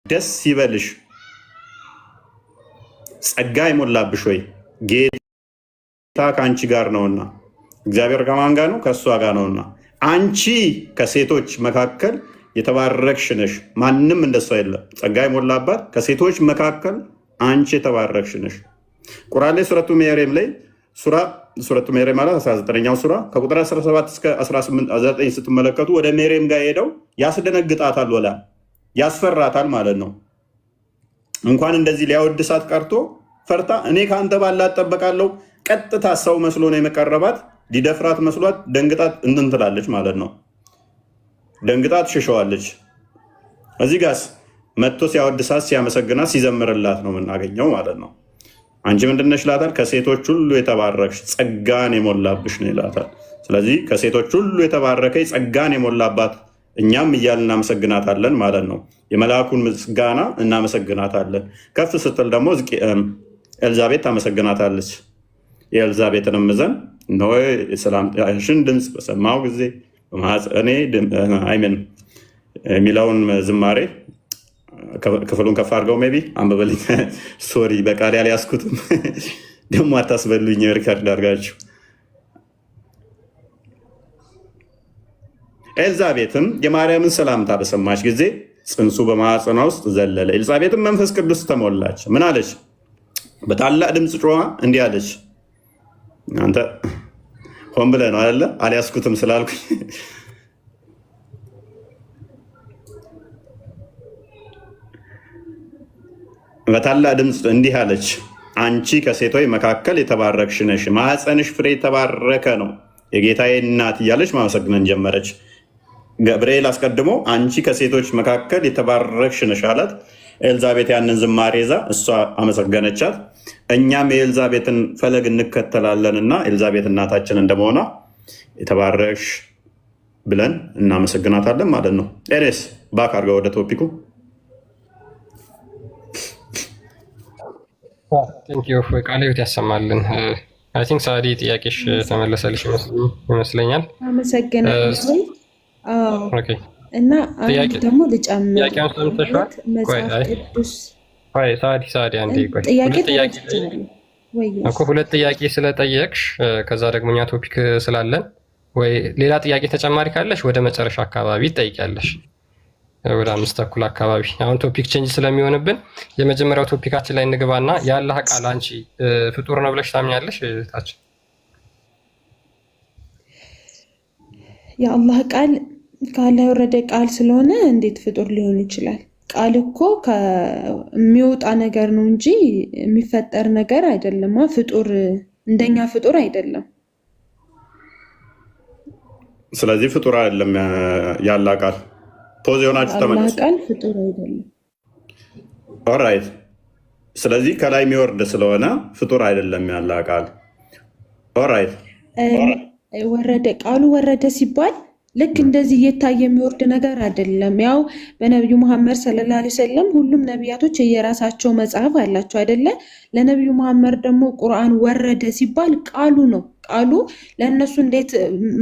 ደስ ይበልሽ ጸጋ ይሞላብሽ ወይ ጌታ ከአንቺ ጋር ነውና እግዚአብሔር ከማን ጋር ነው? ከእሷ ጋር ነውና አንቺ ከሴቶች መካከል የተባረክሽ ነሽ። ማንም እንደሷ የለም። ጸጋ ይሞላባት ከሴቶች መካከል አንቺ የተባረክሽ ነሽ። ቁርአን ላይ ሱረቱ መርየም ላይ ሱረቱ መርየም ማለት 19ኛው ሱራ ከቁጥር 17 እስከ 18 ስትመለከቱ ወደ መርየም ጋር ሄደው ያስደነግጣታል፣ ወላ ያስፈራታል ማለት ነው። እንኳን እንደዚህ ሊያወድሳት ቀርቶ ፈርታ እኔ ከአንተ ባላት እጠበቃለሁ። ቀጥታ ሰው መስሎ ነው የመቀረባት። ሊደፍራት መስሏት ደንግጣት እንትን ትላለች ማለት ነው። ደንግጣት ሽሸዋለች። እዚህ ጋስ መጥቶ ሲያወድሳት ሲያመሰግናት ሲዘምርላት ነው የምናገኘው ማለት ነው። አንቺ ምንድነሽ ይላታል? ከሴቶች ሁሉ የተባረክሽ ጸጋን የሞላብሽ ነው ይላታል። ስለዚህ ከሴቶች ሁሉ የተባረከች ጸጋን የሞላባት እኛም እያልን እናመሰግናታለን ማለት ነው። የመልአኩን ምስጋና እናመሰግናታለን። ከፍ ስትል ደግሞ ኤልዛቤት ታመሰግናታለች። የኤልዛቤትንም ዘን እነሆ የሰላምታሽን ድምፅ በሰማሁ ጊዜ በማኅፀኔ አይምን የሚለውን ዝማሬ ክፍሉን ከፍ አድርገው ሜይ ቢ አንብበልኝ። ሶሪ በቃል ያልያዝኩትም ደግሞ አታስበሉኝ። ሪከርድ አድርጋችሁ ኤልዛቤትም የማርያምን ሰላምታ በሰማች ጊዜ ጽንሱ በማኅፀኗ ውስጥ ዘለለ። ኤልዛቤትም መንፈስ ቅዱስ ተሞላች። ምን አለች? በታላቅ ድምፅ ጮኻ እንዲህ አለች። አንተ ሆን ብለህ ነው አይደለ? አልያዝኩትም ስላልኩኝ በታላቅ ድምፅ እንዲህ አለች፣ አንቺ ከሴቶች መካከል የተባረክሽ ነሽ፣ ማኅፀንሽ ፍሬ የተባረከ ነው፣ የጌታዬ እናት እያለች ማመሰግነን ጀመረች። ገብርኤል አስቀድሞ አንቺ ከሴቶች መካከል የተባረክሽ ነሽ አላት። ኤልዛቤት ያንን ዝማሬ ይዛ እሷ አመሰገነቻት። እኛም የኤልዛቤትን ፈለግ እንከተላለንና ኤልዛቤት እናታችን እንደመሆኗ የተባረክሽ ብለን እናመሰግናታለን ማለት ነው። ኤሬስ ባክ አድርገው ወደ ቶፒኩ። ቃለ ሕይወት ያሰማልን። አይ ቲንክ ሳዲ ጥያቄሽ ተመለሰልሽ ይመስለኛል። አመሰግናለሁ። እና አንድ ደግሞ ልጨምር ሁለት ጥያቄ ስለጠየቅሽ ከዛ ደግሞ እኛ ቶፒክ ስላለን ወይ ሌላ ጥያቄ ተጨማሪ ካለሽ ወደ መጨረሻ አካባቢ ትጠይቂያለሽ። ወደ 5:30 አካባቢ አሁን ቶፒክ ቼንጅ ስለሚሆንብን የመጀመሪያው ቶፒካችን ላይ እንግባና የአላህ ቃል አንቺ ፍጡር ነው ብለሽ ታምኛለሽ? ታችን የአላህ ቃል ከአላህ የወረደ ቃል ስለሆነ እንዴት ፍጡር ሊሆን ይችላል? ቃል እኮ የሚወጣ ነገር ነው እንጂ የሚፈጠር ነገር አይደለም። ፍጡር እንደኛ ፍጡር አይደለም። ስለዚህ ፍጡር አይደለም የአላህ ቃል። ፖዝ የሆናችሁ ተመለሱ። ቃል ፍጡር አይደለም። ኦራይት። ስለዚህ ከላይ የሚወርድ ስለሆነ ፍጡር አይደለም የአላህ ቃል። ኦራይት። ወረደ ቃሉ ወረደ ሲባል ልክ እንደዚህ እየታየ የሚወርድ ነገር አይደለም። ያው በነቢዩ መሐመድ ሰለላሁ ዐለይሂ ወሰለም ሁሉም ነቢያቶች የየራሳቸው መጽሐፍ አላቸው አይደለ? ለነቢዩ መሐመድ ደግሞ ቁርአን ወረደ ሲባል ቃሉ ነው። ቃሉ ለእነሱ እንዴት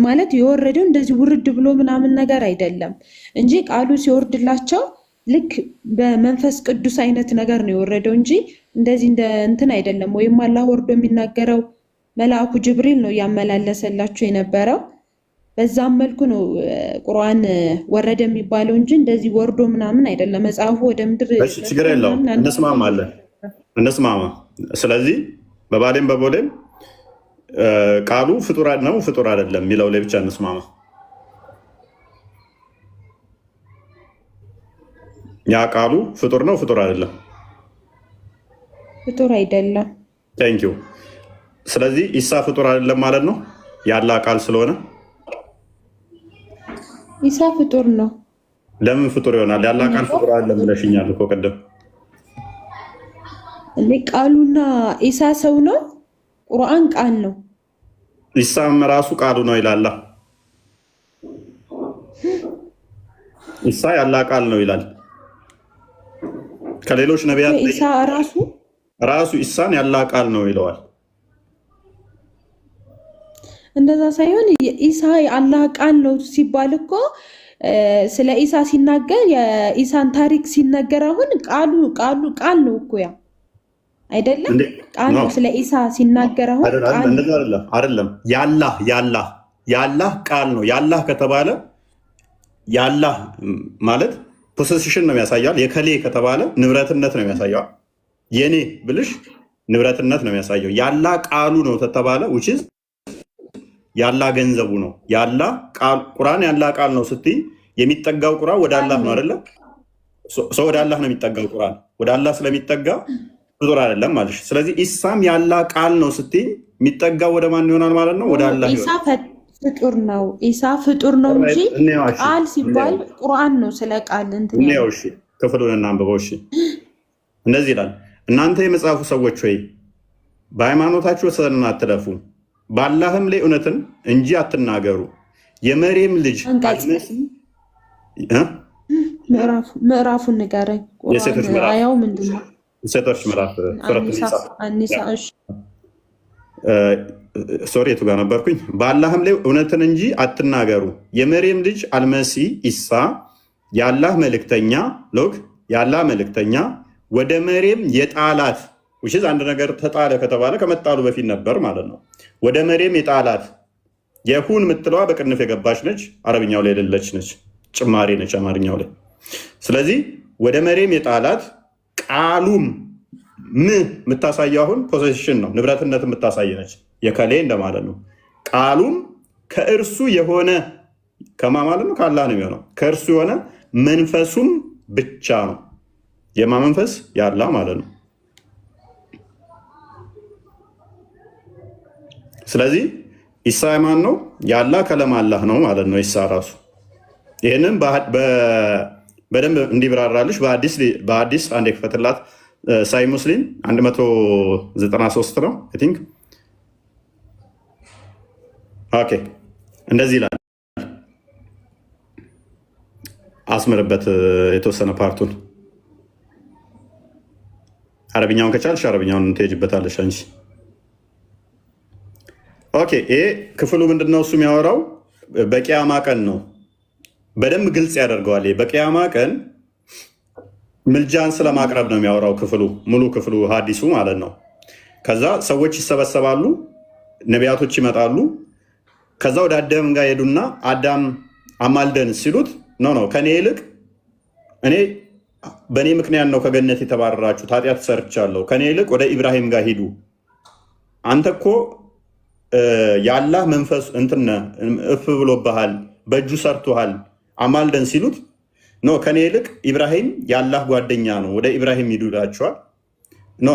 ማለት የወረደው እንደዚህ ውርድ ብሎ ምናምን ነገር አይደለም እንጂ ቃሉ ሲወርድላቸው ልክ በመንፈስ ቅዱስ አይነት ነገር ነው የወረደው እንጂ እንደዚህ እንደ እንትን አይደለም። ወይም አላህ ወርዶ የሚናገረው መልአኩ ጅብሪል ነው እያመላለሰላቸው የነበረው። በዛም መልኩ ነው ቁርአን ወረደ የሚባለው እንጂ እንደዚህ ወርዶ ምናምን አይደለም። መጽሐፉ ወደ ምድር ችግር የለውም። እንስማማ። ስለዚህ በባሌም በቦሌም ቃሉ ፍጡር ነው ፍጡር አይደለም የሚለው ላይ ብቻ እንስማማ። ያ ቃሉ ፍጡር ነው ፍጡር አይደለም? ፍጡር አይደለም። ቴንክ ዩ። ስለዚህ ኢሳ ፍጡር አይደለም ማለት ነው የአላህ ቃል ስለሆነ? ኢሳ ፍጡር ነው። ለምን ፍጡር ይሆናል? የአላህ ቃል ፍጡር አይደለም ብለሽኛል እኮ ቅድም። ቃሉና ኢሳ ሰው ነው፣ ቁርአን ቃል ነው። ኢሳም ራሱ ቃሉ ነው ይላል። ኢሳ የአላህ ቃል ነው ይላል። ከሌሎች ነቢያት ኢሳ ራሱ ኢሳን የአላህ ቃል ነው ይለዋል። እንደዛ ሳይሆን ኢሳ የአላህ ቃል ነው ሲባል እኮ ስለ ኢሳ ሲናገር የኢሳን ታሪክ ሲነገር አሁን ቃል ነው እኮ ያ አይደለም ቃል ነው። ስለ ኢሳ ሲናገር አሁን አይደለም ያላህ ቃል ነው። ያላህ ከተባለ ያላህ ማለት ፖሴሽን ነው የሚያሳያል። የከሌ ከተባለ ንብረትነት ነው የሚያሳየው። የኔ ብልሽ ንብረትነት ነው የሚያሳየው። ያላ ቃሉ ነው ተተባለ ውችዝ ያላ ገንዘቡ ነው። ያላ ቃል ቁርአን ያላ ቃል ነው ስትይ የሚጠጋው ቁርአን ወደ አላህ ነው አይደለ? ሰው ወደ አላህ ነው የሚጠጋው። ቁርአን ወደ አላህ ስለሚጠጋ ፍጡር አይደለም ማለት። ስለዚህ ኢሳም ያላ ቃል ነው ስትይ የሚጠጋው ወደ ማን ይሆናል ማለት ነው? ወደ አላህ ይሆናል። ኢሳ ፍጡር ነው። ኢሳ ፍጡር ነው እንጂ ቃል ሲባል ቁርአን ነው። ስለ ቃል እንትን ነው። እሺ ክፍሉን እናንብበው። እሺ እንደዚህ ይላል፣ እናንተ የመጽሐፉ ሰዎች ሆይ በሃይማኖታችሁ ወሰንን አትለፉ፣ በአላህም ላይ እውነትን እንጂ አትናገሩ። የመርየም ልጅ ምዕራፉን ንገረኝ። አያው ምንድን ነው? ሴቶች ምዕራፍ ሶሪ የቱ ጋር ነበርኩኝ? በአላህም ላይ እውነትን እንጂ አትናገሩ። የመርየም ልጅ አልመሲ ኢሳ የአላህ መልእክተኛ ሎክ የአላህ መልእክተኛ ወደ መርየም የጣላት ውሽዝ አንድ ነገር ተጣለ ከተባለ ከመጣሉ በፊት ነበር ማለት ነው። ወደ መርየም የጣላት የሁን የምትለዋ በቅንፍ የገባች ነች። አረብኛው ላይ የሌለች ነች፣ ጭማሪ ነች አማርኛው ላይ። ስለዚህ ወደ መርየም የጣላት ቃሉም የምታሳየው አሁን ፖሴሽን ነው፣ ንብረትነት የምታሳይ ነች። የከሌ እንደማለት ነው። ቃሉም ከእርሱ የሆነ ከማ ማለት ነው? ከአላህ ነው የሚሆነው። ከእርሱ የሆነ መንፈሱም ብቻ ነው። የማ መንፈስ? ያላ ማለት ነው። ስለዚህ ኢሳ የማን ነው? ያላ ከለም አላህ ነው ማለት ነው። ኢሳ ራሱ ይህንን በደንብ እንዲብራራልሽ በአዲስ አንድ የክፈትላት ሳይ ሙስሊም 193 ነው አይ ቲንክ። ኦኬ እንደዚህ ይላል። አስምርበት የተወሰነ ፓርቱን። አረብኛውን ከቻልሽ አረብኛውን ትሄጅበታለሽ አንቺ። ኦኬ ይሄ ክፍሉ ምንድነው? እሱ የሚያወራው በቂያማ ቀን ነው። በደንብ ግልጽ ያደርገዋል። በቂያማ ቀን ምልጃን ስለማቅረብ ነው የሚያወራው ክፍሉ፣ ሙሉ ክፍሉ ሀዲሱ ማለት ነው። ከዛ ሰዎች ይሰበሰባሉ፣ ነቢያቶች ይመጣሉ። ከዛ ወደ አዳም ጋር ሄዱና አዳም አማልደን ሲሉት ነው ከኔ ይልቅ እኔ በእኔ ምክንያት ነው ከገነት የተባረራችሁት፣ ኃጢአት ሰርቻለሁ፣ ከኔ ይልቅ ወደ ኢብራሂም ጋር ሂዱ፣ አንተ እኮ የአላህ መንፈስ እንትን እፍ ብሎብሃል፣ በእጁ ሰርቶሃል፣ አማልደን ሲሉት ኖ ከኔ ይልቅ ኢብራሂም የአላህ ጓደኛ ነው፣ ወደ ኢብራሂም ሂዱ ይላቸዋል።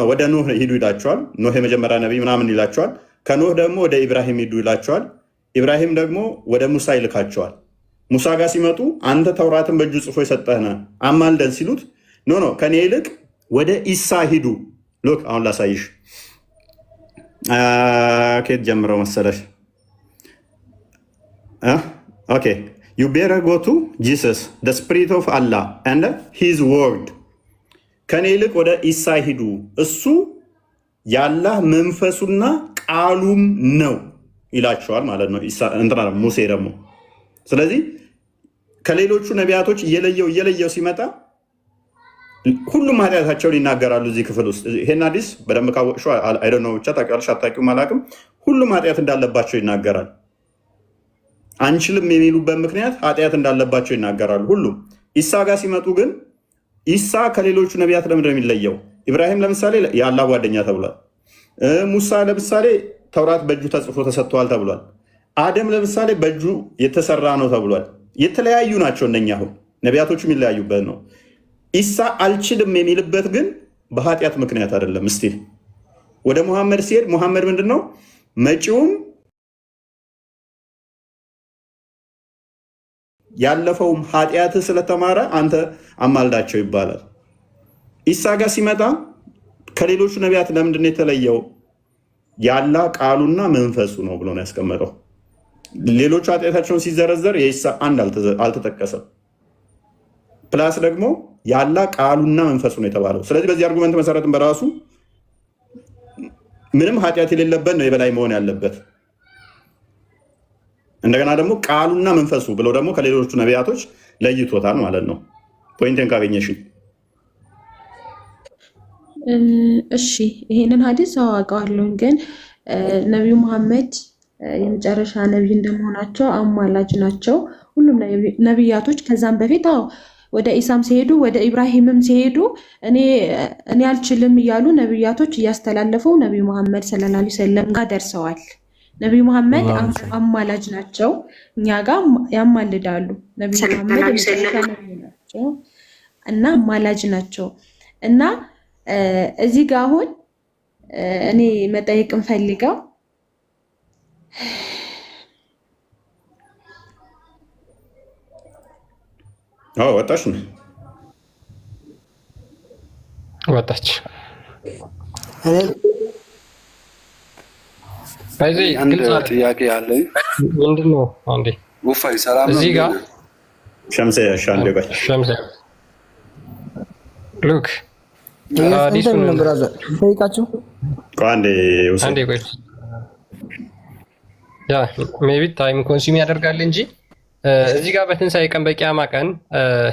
ወደ ኖህ ሂዱ ይላቸዋል። ኖህ የመጀመሪያ ነቢይ ምናምን ይላቸዋል። ከኖህ ደግሞ ወደ ኢብራሂም ሂዱ ይላቸዋል። ኢብራሂም ደግሞ ወደ ሙሳ ይልካቸዋል። ሙሳ ጋር ሲመጡ አንተ ተውራትን በእጁ ጽፎ የሰጠህነ አማልደን ሲሉት ኖ ከኔ ይልቅ ወደ ኢሳ ሂዱ። ሎክ አሁን ላሳይሽ። ከየት ጀምረው መሰለሽ? ኦኬ you better go to Jesus the spirit of Allah and his word ከኔ ይልቅ ወደ ኢሳ ሂዱ፣ እሱ የአላህ መንፈሱና ቃሉም ነው ይላቸዋል ማለት ነው። እንትና ሙሴ ደግሞ ስለዚህ ከሌሎቹ ነቢያቶች እየለየው ሲመጣ ሁሉም ኃጢአታቸውን ይናገራሉ። እዚህ ክፍል ውስጥ ይሄን አዲስ በደንብ ካወቅሽው አይ ዶንት ኖ ብቻ ታውቂዋለሽ አታውቂውም አላውቅም፣ ሁሉም ኃጢአት እንዳለባቸው ይናገራል። አንችልም የሚሉበት ምክንያት ኃጢአት እንዳለባቸው ይናገራሉ ሁሉም። ኢሳ ጋር ሲመጡ ግን ኢሳ ከሌሎቹ ነቢያት ለምንድን ነው የሚለየው? ኢብራሂም ለምሳሌ የአላህ ጓደኛ ተብሏል። ሙሳ ለምሳሌ ተውራት በእጁ ተጽፎ ተሰጥተዋል ተብሏል። አደም ለምሳሌ በእጁ የተሰራ ነው ተብሏል። የተለያዩ ናቸው እነኛ። አሁን ነቢያቶቹ የሚለያዩበት ነው። ኢሳ አልችልም የሚልበት ግን በኃጢአት ምክንያት አይደለም። እስቲ ወደ ሙሐመድ ሲሄድ ሙሐመድ ምንድን ነው መጪውም ያለፈውም ኃጢአት ስለተማረ አንተ አማልዳቸው ይባላል። ኢሳ ጋር ሲመጣ ከሌሎቹ ነቢያት ለምንድን ነው የተለየው? ያላ ቃሉና መንፈሱ ነው ብሎ ነው ያስቀመጠው። ሌሎቹ ኃጢአታቸውን ሲዘረዘር የኢሳ አንድ አልተጠቀሰም። ፕላስ ደግሞ ያላ ቃሉና መንፈሱ ነው የተባለው። ስለዚህ በዚህ አርጉመንት መሰረትን በራሱ ምንም ኃጢአት የሌለበት ነው የበላይ መሆን ያለበት። እንደገና ደግሞ ቃሉና መንፈሱ ብለው ደግሞ ከሌሎቹ ነቢያቶች ለይቶታል ማለት ነው። ፖይንትን ካገኘሽኝ። እሺ ይሄንን ሀዲስ አዋቀዋለሁ፣ ግን ነቢዩ መሐመድ የመጨረሻ ነቢይ እንደመሆናቸው አማላጅ ናቸው። ሁሉም ነቢያቶች ከዛም በፊት ወደ ኢሳም ሲሄዱ ወደ ኢብራሂምም ሲሄዱ እኔ አልችልም እያሉ ነቢያቶች እያስተላለፉ ነቢዩ መሐመድ ሰለላሁ ዐለይሂ ወሰለም ጋር ደርሰዋል። ነቢዩ መሐመድ አማላጅ ናቸው፣ እኛ ጋር ያማልዳሉ። ነቢዩ መሐመድ የመጨረሻ ነቢይ ናቸው እና አማላጅ ናቸው። እና እዚህ ጋር አሁን እኔ መጠየቅ እንፈልገው ወጣች ነው ወጣች። ጥያቄ አለኝ። ምንድን ነው? አንዴ ውፋይ ሰላም ነው። እዚህ ጋር ሸምሴ ያሻል ቆይ ሸምሴ ሉክ እንትን ነው ብራዘር ጠይቃችሁ አንዴ አንዴ ቆይ ያ ሜቢ ታይም ኮንሱም ያደርጋል እንጂ እዚህ ጋር በትንሣኤ ቀን በቂያማ ቀን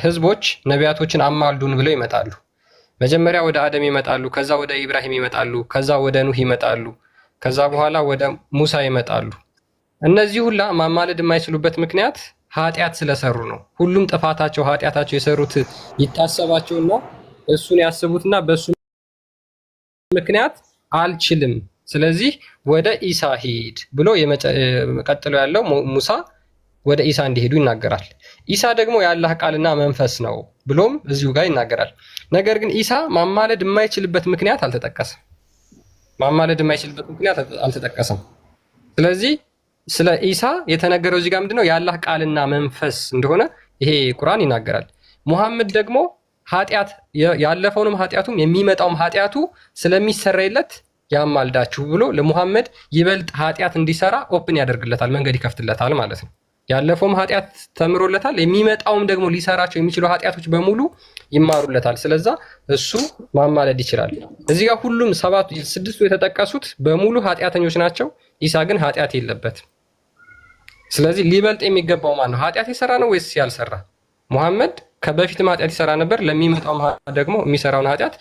ህዝቦች ነቢያቶችን አማልዱን ብለው ይመጣሉ። መጀመሪያ ወደ አደም ይመጣሉ፣ ከዛ ወደ ኢብራሂም ይመጣሉ፣ ከዛ ወደ ኑህ ይመጣሉ፣ ከዛ በኋላ ወደ ሙሳ ይመጣሉ። እነዚህ ሁላ ማማለድ የማይችሉበት ምክንያት ኃጢአት ስለሰሩ ነው። ሁሉም ጥፋታቸው ኃጢአታቸው የሰሩት ይታሰባቸውና እሱን ያስቡትና በሱ ምክንያት አልችልም፣ ስለዚህ ወደ ኢሳ ሂድ ብሎ ቀጥሎ ያለው ሙሳ ወደ ኢሳ እንዲሄዱ ይናገራል። ኢሳ ደግሞ የአላህ ቃልና መንፈስ ነው ብሎም እዚሁ ጋር ይናገራል። ነገር ግን ኢሳ ማማለድ የማይችልበት ምክንያት አልተጠቀሰም። ስለዚህ ስለ ኢሳ የተነገረው እዚህ ጋር ምንድነው? የአላህ ቃልና መንፈስ እንደሆነ ይሄ ቁርአን ይናገራል። ሙሐመድ ደግሞ ኃጢአት ያለፈውንም ኃጢአቱም የሚመጣውም ኃጢአቱ ስለሚሰረይለት ያማልዳችሁ ብሎ ለሙሐመድ ይበልጥ ኃጢአት እንዲሰራ ኦፕን ያደርግለታል፣ መንገድ ይከፍትለታል ማለት ነው። ያለፈውም ኃጢአት ተምሮለታል፣ የሚመጣውም ደግሞ ሊሰራቸው የሚችሉ ኃጢአቶች በሙሉ ይማሩለታል። ስለዛ እሱ ማማለድ ይችላል። እዚህ ጋር ሁሉም ስድስቱ የተጠቀሱት በሙሉ ኃጢአተኞች ናቸው። ኢሳ ግን ኃጢአት የለበትም። ስለዚህ ሊበልጥ የሚገባው ማን ነው? ኃጢአት የሰራ ነው ወይስ ያልሰራ? ሙሐመድ ከበፊትም ኃጢአት ይሰራ ነበር፣ ለሚመጣውም ደግሞ የሚሰራውን ኃጢአት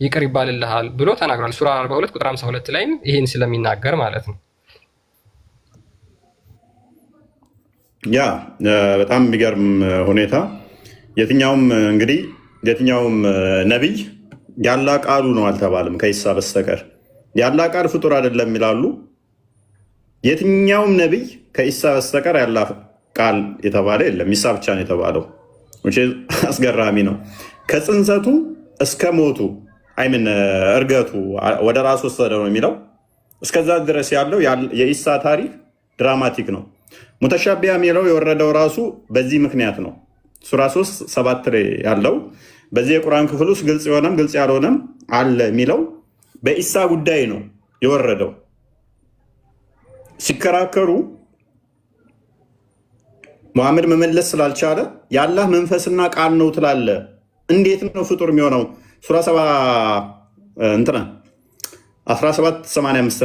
ይቅር ይባልልሃል ብሎ ተናግሯል። ሱራ 42 ቁጥር 52 ላይም ይህን ስለሚናገር ማለት ነው። ያ በጣም የሚገርም ሁኔታ የትኛውም ነቢይ ያላ ቃሉ ነው አልተባለም ከኢሳ በስተቀር። ያላ ቃል ፍጡር አይደለም ይላሉ። የትኛውም ነቢይ ከኢሳ በስተቀር ያላ ቃል የተባለ የለም። ኢሳ ብቻ ነው የተባለው። አስገራሚ ነው። ከጽንሰቱ እስከ ሞቱ አይምን እርገቱ ወደ ራሱ ወሰደ ነው የሚለው። እስከዛ ድረስ ያለው የኢሳ ታሪክ ድራማቲክ ነው። ሙተሻቢያ የሚለው የወረደው ራሱ በዚህ ምክንያት ነው። ሱራ 3:7 ላይ ያለው በዚህ የቁርአን ክፍል ውስጥ ግልጽ የሆነም ግልጽ ያልሆነም አለ የሚለው በኢሳ ጉዳይ ነው የወረደው። ሲከራከሩ ሙሐመድ መመለስ ስላልቻለ የአላህ መንፈስና ቃል ነው ትላለ፣ እንዴት ነው ፍጡር የሚሆነው? ሱራ 17:85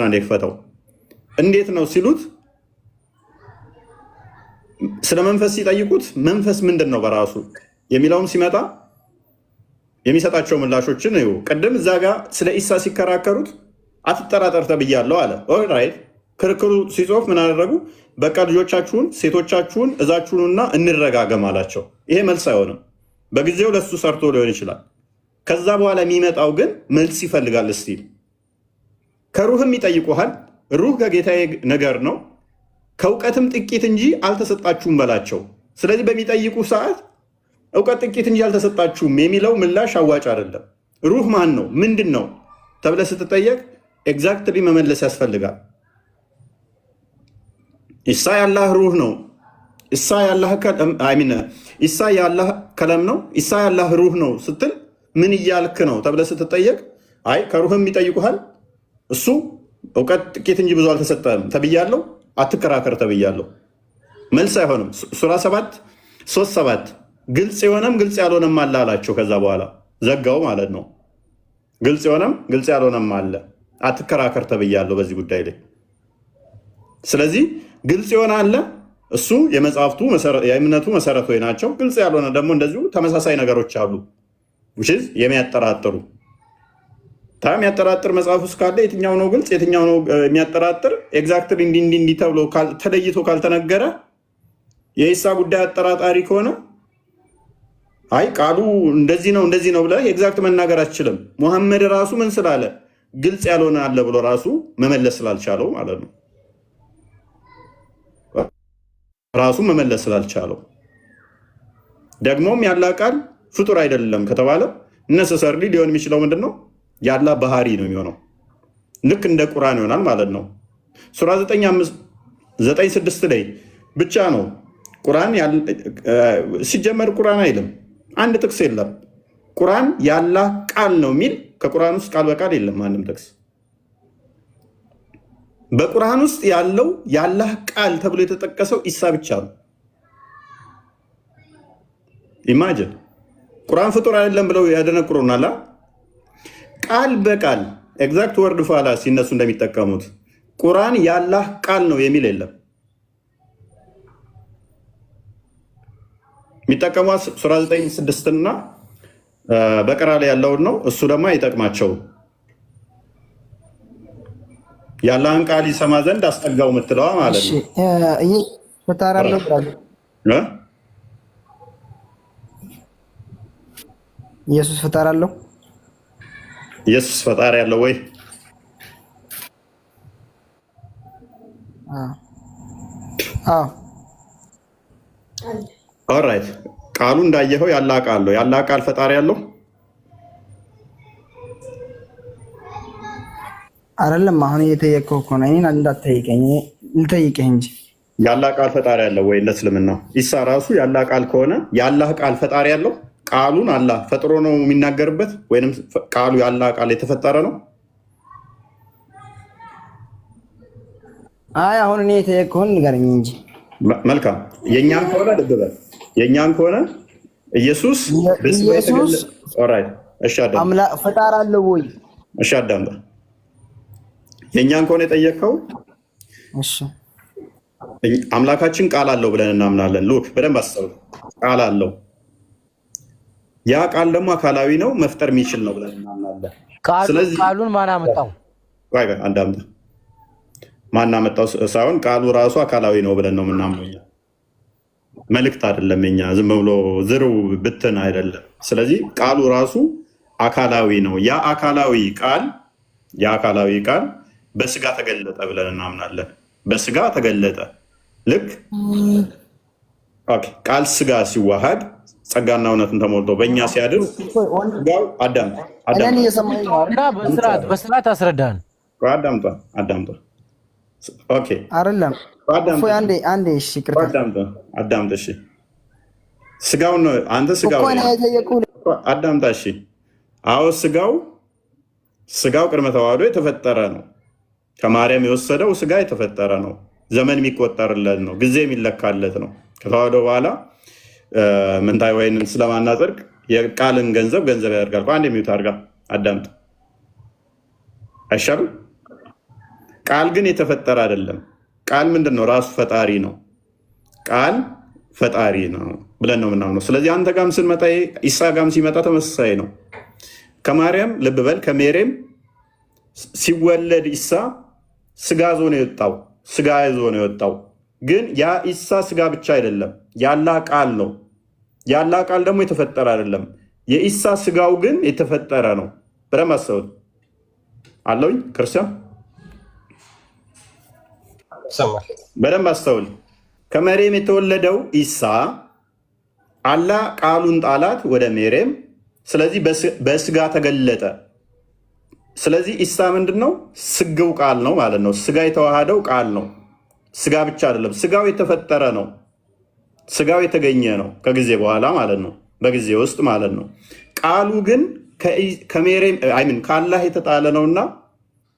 ነው የከፈተው። እንዴት ነው ሲሉት ስለ መንፈስ ሲጠይቁት መንፈስ ምንድን ነው በራሱ የሚለውም ሲመጣ የሚሰጣቸው ምላሾችን ነው። ቅድም እዛ ጋር ስለ ኢሳ ሲከራከሩት አትጠራጠር ተብያለሁ አለ። ኦልራይት ክርክሩ ሲጾፍ ምን አደረጉ? በቃ ልጆቻችሁን ሴቶቻችሁን እዛችሁንና እንረጋገም አላቸው። ይሄ መልስ አይሆንም። በጊዜው ለሱ ሰርቶ ሊሆን ይችላል። ከዛ በኋላ የሚመጣው ግን መልስ ይፈልጋል። እስቲል ከሩህም ይጠይቁሃል። ሩህ ከጌታዬ ነገር ነው ከእውቀትም ጥቂት እንጂ አልተሰጣችሁም በላቸው። ስለዚህ በሚጠይቁ ሰዓት እውቀት ጥቂት እንጂ አልተሰጣችሁም የሚለው ምላሽ አዋጭ አይደለም። ሩህ ማን ነው ምንድን ነው ተብለህ ስትጠየቅ ኤግዛክትሊ መመለስ ያስፈልጋል። ኢሳ የአላህ ሩህ ነው፣ ኢሳ የአላህ ከለም ነው፣ ኢሳ የአላህ ሩህ ነው ስትል ምን እያልክ ነው ተብለህ ስትጠየቅ አይ ከሩህም ይጠይቁሃል። እሱ እውቀት ጥቂት እንጂ ብዙ አልተሰጠም ተብያለሁ፣ አትከራከር ተብያለሁ። መልስ አይሆንም። ሱራ 7:3-7 ግልጽ የሆነም ግልጽ ያልሆነም አለ አላቸው። ከዛ በኋላ ዘጋው ማለት ነው። ግልጽ የሆነም ግልጽ ያልሆነም አለ፣ አትከራከር ተብያለሁ በዚህ ጉዳይ ላይ። ስለዚህ ግልጽ የሆነ አለ፣ እሱ የመጽሐፍቱ የእምነቱ መሰረቶች ናቸው። ግልጽ ያልሆነ ደግሞ እንደዚሁ ተመሳሳይ ነገሮች አሉ የሚያጠራጥሩ የሚያጠራጥር መጽሐፍ ውስጥ ካለ የትኛው ነው ግልጽ የትኛው ነው የሚያጠራጥር? ኤግዛክትሊ እንዲህ ተብሎ ተለይቶ ካልተነገረ የኢሳ ጉዳይ አጠራጣሪ ከሆነ አይ ቃሉ እንደዚህ ነው ብለህ ኤግዛክት መናገር አትችልም። ሙሐመድ ራሱ ምን ስላለ ግልጽ ያልሆነ አለ ብሎ ራሱ መመለስ ስላልቻለው ማለት ነው። ራሱ መመለስ ስላልቻለው ደግሞም ያላህ ቃል ፍጡር አይደለም ከተባለ ነሰሰርሊ ሊሆን የሚችለው ምንድን ነው? ያላህ ባህሪ ነው የሚሆነው። ልክ እንደ ቁርአን ይሆናል ማለት ነው። ሱራ 9:6 ላይ ብቻ ነው ቁርአን ሲጀመር ቁርአን አይልም። አንድ ጥቅስ የለም ቁርአን ያላህ ቃል ነው የሚል ከቁርአን ውስጥ ቃል በቃል የለም አንድም ጥቅስ። በቁርአን ውስጥ ያለው ያላህ ቃል ተብሎ የተጠቀሰው ኢሳ ብቻ ነው። ኢማጂን ቁርአን ፍጡር አይደለም ብለው ያደነቁሩናል። ቃል በቃል ኤግዛክት ወርድ ፋላሲ እነሱ እንደሚጠቀሙት ቁርአን ያላህ ቃል ነው የሚል የለም። የሚጠቀሟት ሱራ 9:6 እና በቀራ ላይ ያለውን ነው። እሱ ደግሞ አይጠቅማቸው። ያላህን ቃል ይሰማ ዘንድ አስጠጋው የምትለዋ ማለት ነው። ኢየሱስ ፈጣሪ አለው። ኢየሱስ ፈጣሪ ያለው ወይ? ኦልራይት ቃሉ እንዳየኸው ያላህ ቃል ነው። ያላህ ቃል ፈጣሪ ያለው አይደለም። አሁን እየጠየቀው እኮ ነው። እኔን እንዳትጠይቀኝ ልጠይቅህ እንጂ ያላህ ቃል ፈጣሪ ያለው ወይ? ለእስልምና ኢሳ ራሱ ያላህ ቃል ከሆነ ያላህ ቃል ፈጣሪ ያለው ቃሉን አላህ ፈጥሮ ነው የሚናገርበት ወይንም ቃሉ ያላህ ቃል የተፈጠረ ነው? አይ አሁን እኔ የጠየቀውን ንገረኝ እንጂ። መልካም የኛን ከሆነ ልብበል የኛን ከሆነ ኢየሱስ ኦልራይት እሺ አዳም አምላክ ፈጣሪ አለው ወይ? እሺ አዳም የኛን ከሆነ የጠየቀው እሺ አምላካችን ቃል አለው ብለን እናምናለን። ሉክ በደንብ አስቡ። ቃል አለው። ያ ቃል ደግሞ አካላዊ ነው፣ መፍጠር የሚችል ነው ብለን እናምናለን። ስለዚህ ቃሉን ማን አመጣው? አንዳምጥ ማን አመጣው ሳይሆን ቃሉ ራሱ አካላዊ ነው ብለን ነው የምናምነው። መልእክት አይደለም፣ የኛ ዝም ብሎ ዝርው ብትን አይደለም። ስለዚህ ቃሉ ራሱ አካላዊ ነው። ያ አካላዊ ቃል በስጋ ተገለጠ ብለን እናምናለን። በስጋ ተገለጠ። ልክ ቃል ስጋ ሲዋሃድ ጸጋና እውነትን ተሞልቶ በእኛ ሲያድር በስርዓት አስረዳን። አዳምጧ አይደለም አዳምጥ። እሺ ስጋውን ነው አንተ ስጋው አዳምጣ። እሺ አዎ ስጋው ቅድመ ተዋህዶ የተፈጠረ ነው። ከማርያም የወሰደው ስጋ የተፈጠረ ነው። ዘመን የሚቆጠርለት ነው። ጊዜ የሚለካለት ነው። ከተዋህዶ በኋላ ምንታይ ወይንን ስለማናጸድቅ የቃልን ገንዘብ ያደርጋል። አንድ የሚዩት አድርጋ አዳምጥ አይሻልም? ቃል ግን የተፈጠረ አይደለም። ቃል ምንድን ነው? ራሱ ፈጣሪ ነው። ቃል ፈጣሪ ነው ብለን ነው የምናምነው። ስለዚህ አንተ ጋም ስንመጣ ኢሳ ጋም ሲመጣ ተመሳሳይ ነው። ከማርያም ልብ በል ከሜሬም ሲወለድ ኢሳ ስጋ ይዞ ነው የወጣው። ግን ያ ኢሳ ስጋ ብቻ አይደለም፣ ያላህ ቃል ነው። ያላህ ቃል ደግሞ የተፈጠረ አይደለም። የኢሳ ስጋው ግን የተፈጠረ ነው። በደንብ አስተውል አለውኝ ክርስቲያን በደንብ አስተውል። ከመሬም የተወለደው ኢሳ አላህ ቃሉን ጣላት ወደ ሜሬም። ስለዚህ በስጋ ተገለጠ። ስለዚህ ኢሳ ምንድን ነው? ስግው ቃል ነው ማለት ነው። ስጋ የተዋሃደው ቃል ነው። ስጋ ብቻ አይደለም፣ ስጋው የተፈጠረ ነው። ስጋው የተገኘ ነው ከጊዜ በኋላ ማለት ነው፣ በጊዜ ውስጥ ማለት ነው። ቃሉ ግን ከሜሬም አይምን ከአላህ የተጣለ ነውና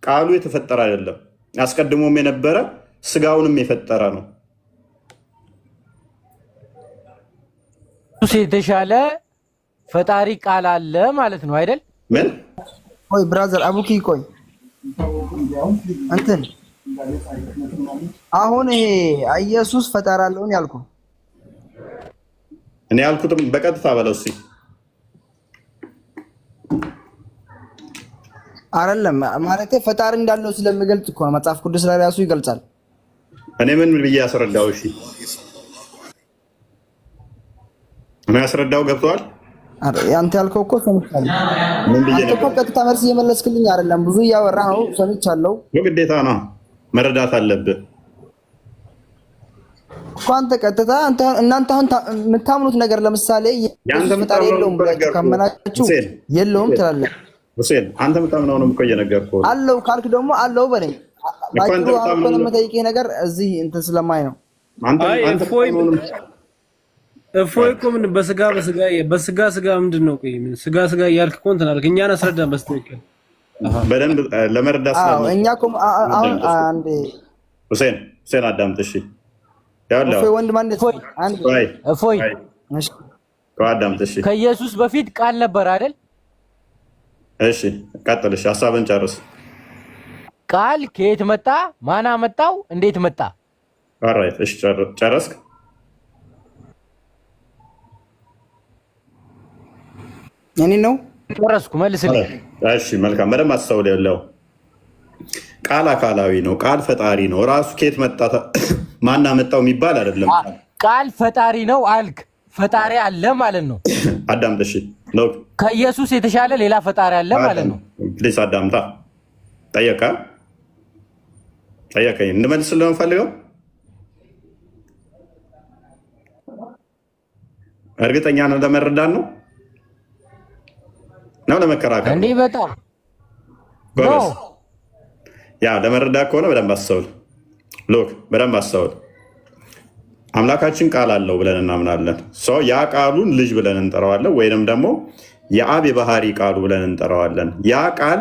ቃሉ የተፈጠረ አይደለም። አስቀድሞም የነበረ ስጋውንም የፈጠረ ነው። የተሻለ ፈጣሪ ቃል አለ ማለት ነው አይደል? ምን ቆይ ብራዘር አቡኪ ቆይ እንትን አሁን ይሄ ኢየሱስ ፈጣሪ አለውን ያልኩ እኔ ያልኩትም በቀጥታ በለው እስኪ። አይደለም ማለት ፈጣሪ እንዳለው ስለሚገልጽ እኮ ነው። መጽሐፍ ቅዱስ ላይ ራሱ ይገልጻል። እኔ ምን ብዬ ያስረዳው? እሺ እኔ ያስረዳው ገብቷል? አንተ ያልከው እኮ ሰምቻለሁ። ምን ብዬ ነው? ቀጥታ መልስ እየመለስክልኝ አይደለም። ብዙ እያወራህ ነው። ሰምቻለሁ። ግዴታ ነው መረዳት አለብህ እኮ አንተ ቀጥታ እናንተ አሁን የምታምኑት ነገር ለምሳሌ ፈጣሪ የለውም ብላችሁ ካመናችሁ የለውም ትላለህ። ሁሴን አንተ የምታምነውንም እኮ እየነገርኩህ አለው ካልክ ደግሞ አለው በለኝ። ባጭሩ አሁን የምጠይቅህ ነገር እዚህ እንትን ስለማይ ነው። እፎይ እኮ ምን በስጋ ምንድን ነው? ቆይ ምን ስጋ እያልክ እኮ እንትን አልክ። እኛን አስረዳን በስተቀር በደንብ ለመረዳት ስለማይ እኛ እኮ አሁን አንዴ ሁሴን አዳምጥ እሺ። እፎይ ወንድ ማለት አንዴ እፎይ እሺ አዳምጥ እሺ። ከኢየሱስ በፊት ቃል ነበር አይደል? እሺ ቀጥል እሺ፣ ሐሳብን ጨርስ። ቃል ከየት መጣ? ማን አመጣው? እንዴት መጣ? ኦልራይት እሺ ጨረስክ? እኔ ነው ጨረስኩ። መልስልኝ። እሺ መልካም። በደንብ አስተውል። ያለው ቃል አካላዊ ነው። ቃል ፈጣሪ ነው። ራሱ ከየት መጣ ማን አመጣው የሚባል አይደለም። ቃል ፈጣሪ ነው አልክ። ፈጣሪ አለ ማለት ነው። አዳምጥ እሺ። ነው ከኢየሱስ የተሻለ ሌላ ፈጣሪ አለ ማለት ነው። ፕሊስ አዳምጣ። ጠየቀኝ እንድመልስልህ ነው የምፈልገው። እርግጠኛ ነው ለመረዳት ነው ለመከራከር እንዴ? በጣም ያ ለመረዳት ከሆነ በደንብ አስተውል። ሎክ በደንብ አስተውል። አምላካችን ቃል አለው ብለን እናምናለን። ያ ቃሉን ልጅ ብለን እንጠራዋለን፣ ወይንም ደግሞ የአብ የባህሪ ቃሉ ብለን እንጠራዋለን። ያ ቃል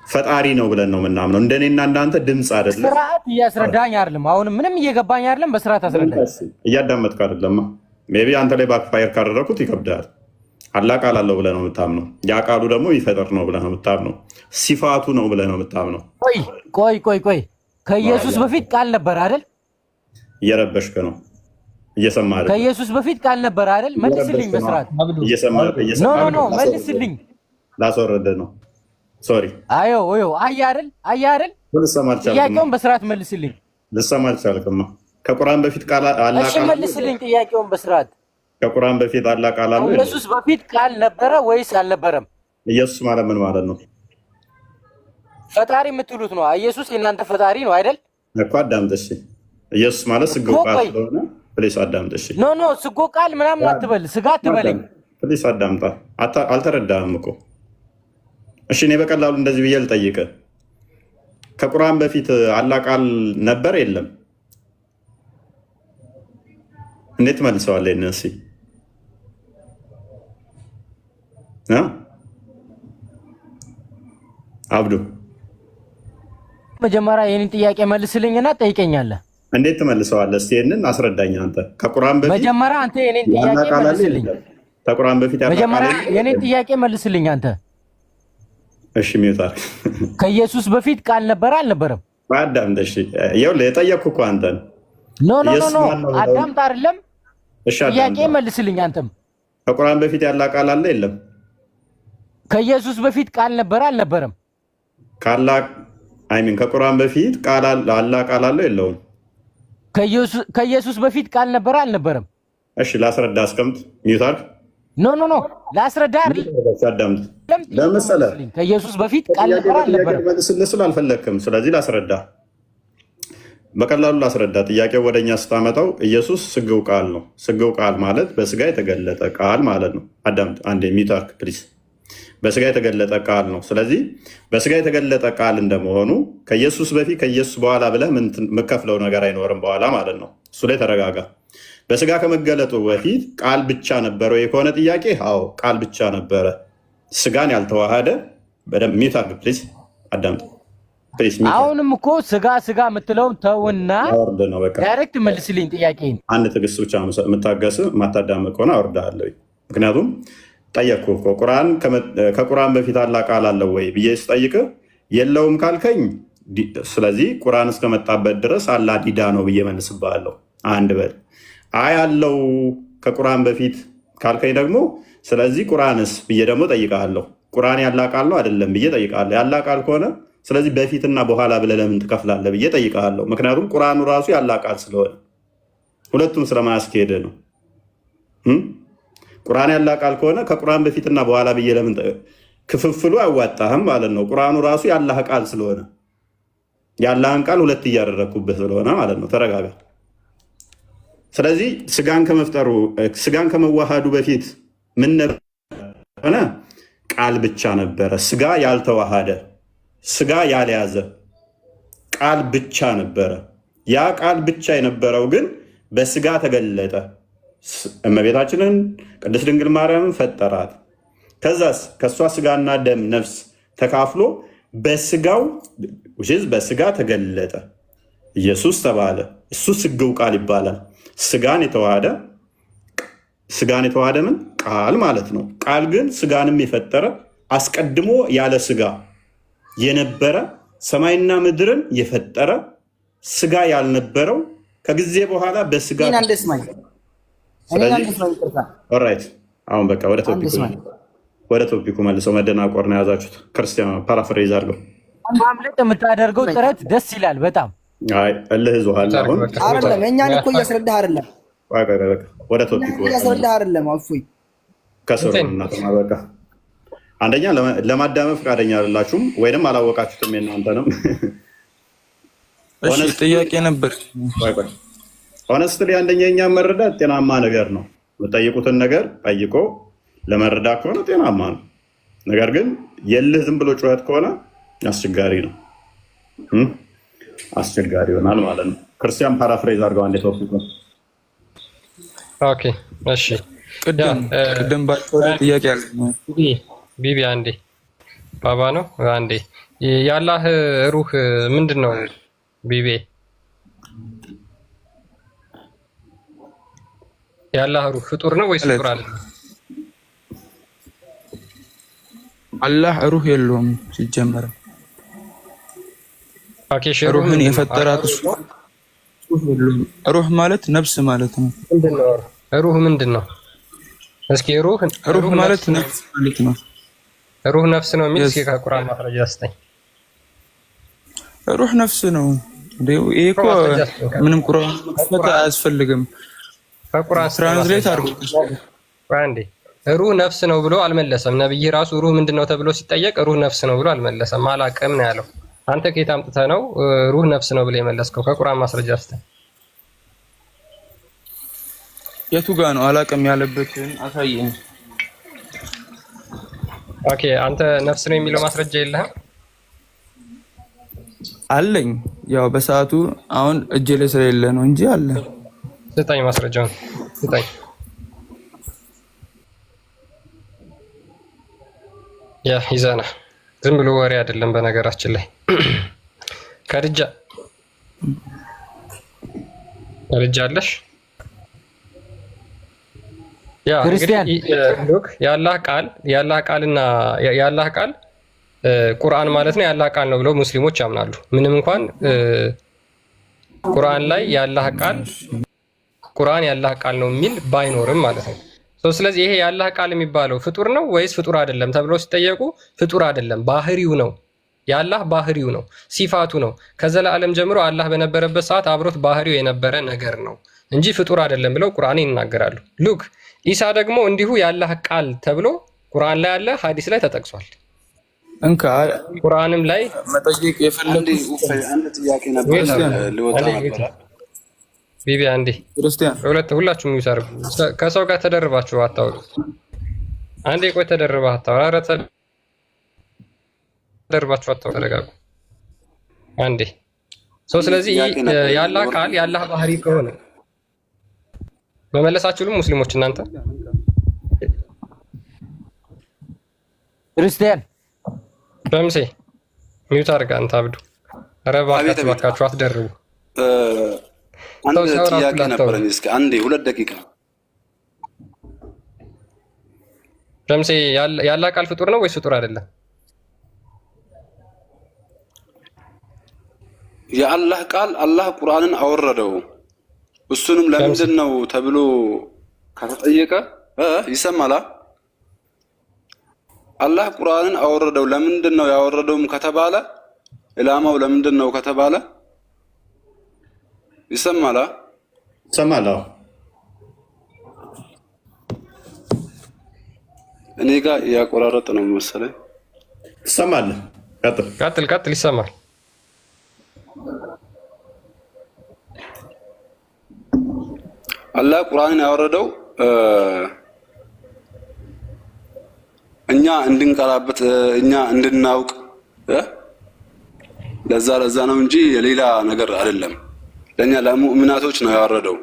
ፈጣሪ ነው ብለን ነው የምናምነው። እንደኔና እንዳንተ ድምፅ አይደለም። ስርዓት እያስረዳኝ አይደለም። አሁንም ምንም እየገባኝ አይደለም። በስርዓት አስረዳኝ። እያዳመጥክ አይደለም። ሜይ ቢ አንተ ላይ ባክፋየር ካደረኩት ይከብዳል። አላህ ቃል አለው ብለህ ነው የምታምነው። ያ ቃሉ ደግሞ ይፈጠር ነው ብለህ ነው የምታምነው። ሲፋቱ ነው ብለህ ነው የምታምነው። ቆይ ከኢየሱስ በፊት ቃል ነበር አይደል? እየረበሽክ ነው። እየሰማህ አይደል? ከኢየሱስ በፊት ቃል ነበር አይደል? መልስልኝ በስርዓት። ኖ መልስልኝ። ላስወረደ ነው። ሶሪ። አዮ አየህ አይደል? ጥያቄውን በስርዓት መልስልኝ። ልሰማ አልቻልክማ። ከቁርአን በፊት ቃል አላህ እሺ መልስልኝ ጥያቄውን በስርዓት። ከቁርአን በፊት አላህ ቃል አለው። ኢየሱስ በፊት ቃል ነበረ ወይስ አልነበረም? ኢየሱስ ማለት ምን ማለት ነው? ፈጣሪ የምትሉት ነው። ኢየሱስ የእናንተ ፈጣሪ ነው አይደል? እኮ አዳምጥ እሺ። ኢየሱስ ማለት ስጋው ቃል ስለሆነ ፕሊስ አዳምጥ እሺ። ኖ ስጎ ቃል ምናምን አትበል፣ ስጋ አትበለኝ። ፕሊስ አዳምጣ። አልተረዳህም እኮ። እሺ እኔ በቀላሉ እንደዚህ ብዬ ልጠይቅህ። ከቁርአን በፊት አላህ ቃል ነበር የለም? እንዴት መልሰዋለህ? እነሲ አብዱ መጀመሪያ የኔን ጥያቄ መልስልኝና ጠይቀኛለህ። እንዴት ትመልሰዋለህ? እስኪ ይሄንን አስረዳኝ። አንተ ከቁርአን በፊት መጀመሪያ አንተ የኔን ጥያቄ መልስልኝ። ከቁርአን በፊት መጀመሪያ የኔን ጥያቄ መልስልኝ አንተ። እሺ ሚውታር ከኢየሱስ በፊት ቃል ነበር አልነበረም? አዳምጥ እሺ። ይኸውልህ የጠየቅኩህ እኮ አንተን። ኖ አዳምጥ አይደለም። ጥያቄ መልስልኝ አንተም። ከቁርአን በፊት ያለ ቃል አለ የለም? ከኢየሱስ በፊት ቃል ነበር አልነበረም? ከቁርአን በፊት ቃል አላህ ቃል አለው የለውም? ከኢየሱስ በፊት ቃል ነበር አልነበረም? እሺ ላስረዳ። አስቀምጥ። ሚውታር ኖ ላስረዳ አይደል? አዳምጥ። ለምሳሌ ከኢየሱስ በፊት ቃል ነበር አልነበረም? መልስልህ አልፈለክም። ስለዚህ ላስረዳ፣ በቀላሉ ላስረዳ። ጥያቄው ወደኛ ስታመጣው ኢየሱስ ስግው ቃል ነው። ስግው ቃል ማለት በስጋ የተገለጠ ቃል ማለት ነው። አዳምጥ አንዴ ሚውታር ፕሊዝ። በስጋ የተገለጠ ቃል ነው። ስለዚህ በስጋ የተገለጠ ቃል እንደመሆኑ ከኢየሱስ በፊት ከኢየሱስ በኋላ ብለህ የምከፍለው ነገር አይኖርም በኋላ ማለት ነው። እሱ ላይ ተረጋጋ። በስጋ ከመገለጡ በፊት ቃል ብቻ ነበረ ከሆነ ጥያቄ፣ አዎ ቃል ብቻ ነበረ፣ ስጋን ያልተዋሃደ። በደንብ ሚውታር ፕሊዝ አዳምጥ። አሁንም እኮ ስጋ የምትለውን ተውና ዳይሬክት መልስልኝ ጥያቄን። አንድ ትዕግስት ብቻ የምታገስ የማታዳምጥ ከሆነ አወርድሃለሁ። ምክንያቱም ጠየቅኩህ እኮ ከቁርአን በፊት አላህ ቃል አለው ወይ ብዬ ስጠይቅህ የለውም ካልከኝ ስለዚህ ቁርአን እስከመጣበት ድረስ አላህ ዲዳ ነው ብዬ መልስብሃለሁ። አንድ በል አይ አለው ከቁርአን በፊት ካልከኝ ደግሞ ስለዚህ ቁርአንስ ብዬ ደግሞ ጠይቃለሁ። ቁርአን ያላህ ቃል ነው አይደለም ብዬ ጠይቃለሁ። ያላህ ቃል ከሆነ ስለዚህ በፊትና በኋላ ብለህ ለምን ትከፍላለህ ብዬ ጠይቃለሁ። ምክንያቱም ቁርአኑ ራሱ ያላህ ቃል ስለሆነ ሁለቱም ስለማያስኬድ ነው። ቁርአን ያላህ ቃል ከሆነ ከቁርአን በፊትና በኋላ ብዬ ለምን ክፍፍሉ አያዋጣህም ማለት ነው። ቁርአኑ ራሱ ያላህ ቃል ስለሆነ ያላህን ቃል ሁለት እያደረግኩበት ስለሆነ ማለት ነው። ተረጋጋ። ስለዚህ ስጋን ከመዋሃዱ በፊት ምን ነበረ? ቃል ብቻ ነበረ። ስጋ ያልተዋሃደ ስጋ ያልያዘ ቃል ብቻ ነበረ። ያ ቃል ብቻ የነበረው ግን በስጋ ተገለጠ። እመቤታችንን ቅድስት ድንግል ማርያምን ፈጠራት። ከዛስ ከእሷ ስጋና ደም ነፍስ ተካፍሎ በስጋ ተገለጠ። ኢየሱስ ተባለ። እሱ ስግው ቃል ይባላል። ስጋን የተዋሃደ ምን ቃል ማለት ነው። ቃል ግን ስጋንም የፈጠረ አስቀድሞ ያለ ስጋ የነበረ ሰማይና ምድርን የፈጠረ ስጋ ያልነበረው ከጊዜ በኋላ በስጋ አሁን በቃ ወደ ቶፒኩ መልሰው መደናቆር ነው የያዛችሁት። ክርስቲያን ፓራፍሬዝ አድርገው ማምለጥ የምታደርገው ጥረት ደስ ይላል በጣም። አይ እልህ ይዞሃል። አሁን አይደለም እኛን እኮ እያስረዳህ አይደለም። ወደ ቶፒኩ እያስረዳህ አይደለም። አፎይ ከስሩ እናተማ በቃ አንደኛ ለማዳመጥ ፈቃደኛ አይደላችሁም ወይንም አላወቃችሁትም። የእናንተንም እሺ ጥያቄ ነበር። ሆነስትሊ አንደኛ የኛ መረዳት ጤናማ ነገር ነው። የምጠይቁትን ነገር ጠይቆ ለመረዳት ከሆነ ጤናማ ነው። ነገር ግን የልህ ዝም ብሎ ጩኸት ከሆነ አስቸጋሪ ነው፣ አስቸጋሪ ይሆናል ማለት ነው። ክርስቲያን ፓራፍሬዝ አድርገው አንዴ ተወፍቁ። ኦኬ እሺ፣ ቅድም ባለው ጥያቄ አለ ቢቢ አንዴ ባባ ነው አንዴ የአላህ ሩህ ምንድን ነው ቢቢ? የአላህ ሩህ ፍጡር ነው ወይስ ፍጡር አይደለም? አላህ ሩህ የለውም ሲጀመር። ኦኬ ሩህን የፈጠራት እሱ ሩህ ማለት ነፍስ ማለት ነው። ምንድነው ሩህ? ምንድነው? እስኪ ሩህ ማለት ነፍስ ማለት ነው። ሩህ ነፍስ ነው የሚል እስኪ ከቁርአን ማስረጃ ስጠኝ። ሩህ ነፍስ ነው እንዴ? ይሄ እኮ ምንም ቁርአን መክፈት አያስፈልግም። ከቁርአን ትራንስሌት አድርጎ አንዴ ሩህ ነፍስ ነው ብሎ አልመለሰም። ነብይ ራሱ ሩህ ምንድነው ተብሎ ሲጠየቅ ሩህ ነፍስ ነው ብሎ አልመለሰም። አላቅም ነው ያለው። አንተ ከየት አምጥተህ ነው ሩህ ነፍስ ነው ብለህ የመለስከው? ከቁርአን ማስረጃ ስጠኝ። የቱ ጋር ነው አላቅም ያለበትን አሳየኝ። ኦኬ አንተ ነፍስ ነው የሚለው ማስረጃ የለህም? አለኝ። ያው በሰዓቱ አሁን እጄ ላይ ስለሌለ ነው እንጂ አለ። ስጠኝ፣ ማስረጃውን ስጠኝ። ያ ይዛና ዝም ብሎ ወሬ አይደለም። በነገራችን ላይ ከድጃ አለሽ ያ የአላህ ቃልና የአላህ ቃል ቁርአን ማለት ነው። የአላህ ቃል ነው ብለው ሙስሊሞች ያምናሉ። ምንም እንኳን ቁርአን ላይ ቁርአን የአላህ ቃል ነው የሚል ባይኖርም ማለት ነው። ስለዚህ ይሄ የአላህ ቃል የሚባለው ፍጡር ነው ወይስ ፍጡር አይደለም ተብለው ሲጠየቁ ፍጡር አይደለም፣ ባህሪው ነው። የአላህ ባህሪው ነው፣ ሲፋቱ ነው። ከዘላለም ጀምሮ አላህ በነበረበት ሰዓት አብሮት ባህሪው የነበረ ነገር ነው እንጂ ፍጡር አይደለም ብለው ቁርአን ይናገራሉ። ሉክ ኢሳ ደግሞ እንዲሁ የአላህ ቃል ተብሎ ቁርአን ላይ አለ፣ ሐዲስ ላይ ተጠቅሷል። እንካ ቁርአንም ላይ መጠየቅ የፈለኩት አንድ ጥያቄ ነበር። ልወጣ ነበር። ቢቢ አንዴ ክርስቲያን ሁላችሁም ይሰርቡ። ከሰው ጋር ተደርባችሁ አታውሩ። አንዴ ቆይ ተደርባችሁ አታውሩ። ኧረ ተደርባችሁ አታውሩ። ተረጋጉ አንዴ። ስለዚህ የአላህ ቃል የአላህ ባህሪ ከሆነ መመለሳችሁም ሙስሊሞች እናንተ ክርስቲያን በምሴ ሚውት አድርጋ አንተ አብዱ። ኧረ እባካችሁ አትደርቡ። አንድ ጥያቄ ነበረኝ። እስኪ አንዴ 2 ደቂቃ። በምሴ የአላህ ቃል ፍጡር ነው ወይስ ፍጡር አይደለም? የአላህ ቃል አላህ ቁርአንን አወረደው እሱንም ለምንድን ነው ተብሎ ከተጠየቀ ይሰማላ። አላህ ቁርአንን አወረደው ለምንድን ነው ያወረደውም ከተባለ ኢላማው ለምንድን ነው ከተባለ ይሰማላ። ሰማላ እኔ ጋር ያቆራረጥ ነው መሰለኝ። ትሰማለህ? ቀጥል ይሰማል። አላህ ቁርአንን ያወረደው እኛ እንድንቀራበት እኛ እንድናውቅ ለዛ ነው እንጂ የሌላ ነገር አይደለም። ለኛ ለሙእሚናቶች ነው ያወረደው።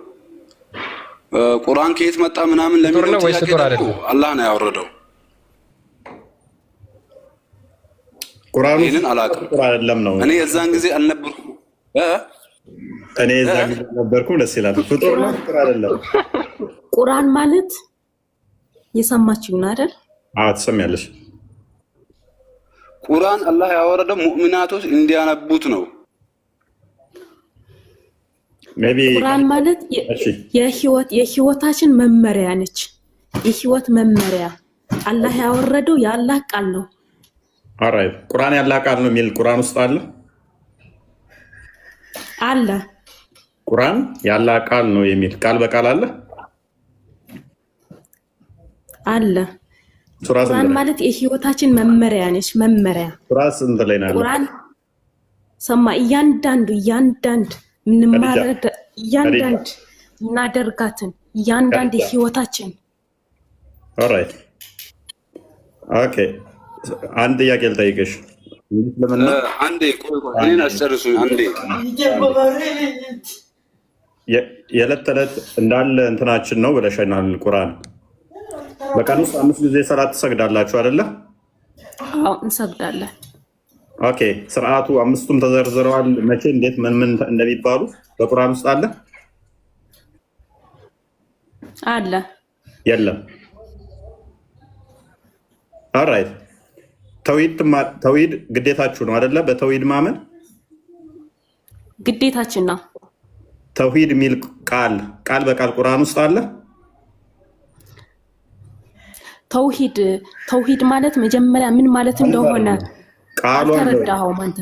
ቁርአን ከየት መጣ ምናምን ለሚለው ጥያቄ አላህ ነው ያወረደው። ቁርአኑ ይሄንን አላውቅም። አይደለም ነው እኔ የዛን ጊዜ አልነበርኩም። እኔ የዛን ጊዜ ነበርኩም። ደስ ይላል። ፍጡር ነው ፍጡር አይደለም። ቁርአን ማለት የሰማችሁ ነው አይደል? አዎ ትሰሚያለሽ። ቁርአን አላህ ያወረደው ሙእሚናቶች እንዲያነቡት ነው። ቁርአን ማለት የህይወታችን መመሪያ ነች። የህይወት መመሪያ አላህ ያወረደው የአላህ ቃል ነው። አራይ ቁርአን ያላህ ቃል ነው የሚል ቁርአን ውስጥ አለ። ቁርአን ያላህ ቃል ነው የሚል ቃል በቃል አለ። ቁርአን ማለት የህይወታችን መመሪያ ነች። መመሪያ ቁርአን እንት ላይ ነው። ቁርአን ሰማ እያንዳንዱ ምንማረድ እያንዳንዱ እናደርጋትን እያንዳንዱ ህይወታችን። ኦራይት ኦኬ። አንድ ጥያቄ ልጠይቅሽ። አንዴ ቆይ እኔን አስጨርሱኝ። አንዴ የዕለት ተዕለት እንዳለ እንትናችን ነው ብለሽናል። ቁርአን በቀን ውስጥ 5 ጊዜ ሰላት ትሰግዳላችሁ አይደለ? አዎ እንሰግዳለን። ኦኬ ስርዓቱ 5ቱም ተዘርዝረዋል። መቼ እንዴት ምን እንደሚባሉ በቁርአን ውስጥ አለ? የለም። ኦራይት ተውሂድ ግዴታችሁ ነው አይደለ? በተውሂድ ማመን ግዴታችን ነው። ተውሂድ የሚል ቃል በቃል ቁርአን ውስጥ አለ? ተውሂድ ማለት መጀመሪያ ምን ማለት እንደሆነ ቃሉ አልተረዳኸውም አንተ።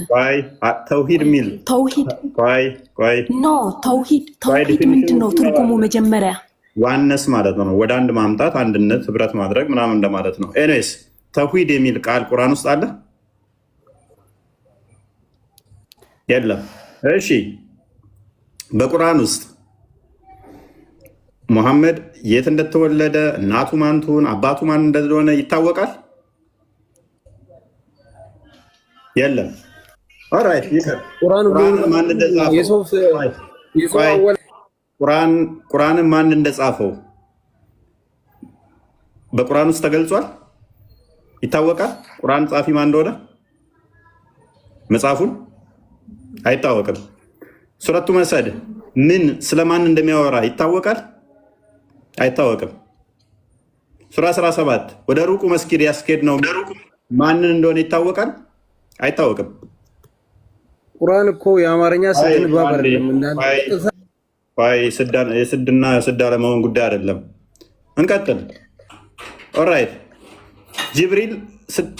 ተውሂድ የሚል ተውሂድ ምንድን ነው ትርጉሙ? መጀመሪያ ዋነስ ማለት ነው፣ ወደ አንድ ማምጣት፣ አንድነት፣ ህብረት ማድረግ ምናምን እንደማለት ነው። ኤኒዌይስ ተውሂድ የሚል ቃል ቁርአን ውስጥ አለ? የለም። እሺ በቁርአን ውስጥ ሙሐመድ የት እንደተወለደ እናቱ ማን ትሁን አባቱ ማን እንደሆነ ይታወቃል? የለም። ኦራይት ቁርአንን ማን እንደጻፈው በቁርአን ውስጥ ተገልጿል? ይታወቃል? ቁርአን ጻፊ ማን እንደሆነ መጽሐፉን አይታወቅም። ሱረቱ መሰድ ምን ስለማን እንደሚያወራ ይታወቃል? አይታወቅም። ሱራ 17 ወደ ሩቁ መስጊድ ያስኬድ ነው ማንን እንደሆነ ይታወቃል? አይታወቅም። ቁርአን እኮ የአማርኛ ስድን ባብ አይደለም። የስድና ስድ አለመሆን ጉዳይ አይደለም። እንቀጥል። ኦራይት ጅብሪል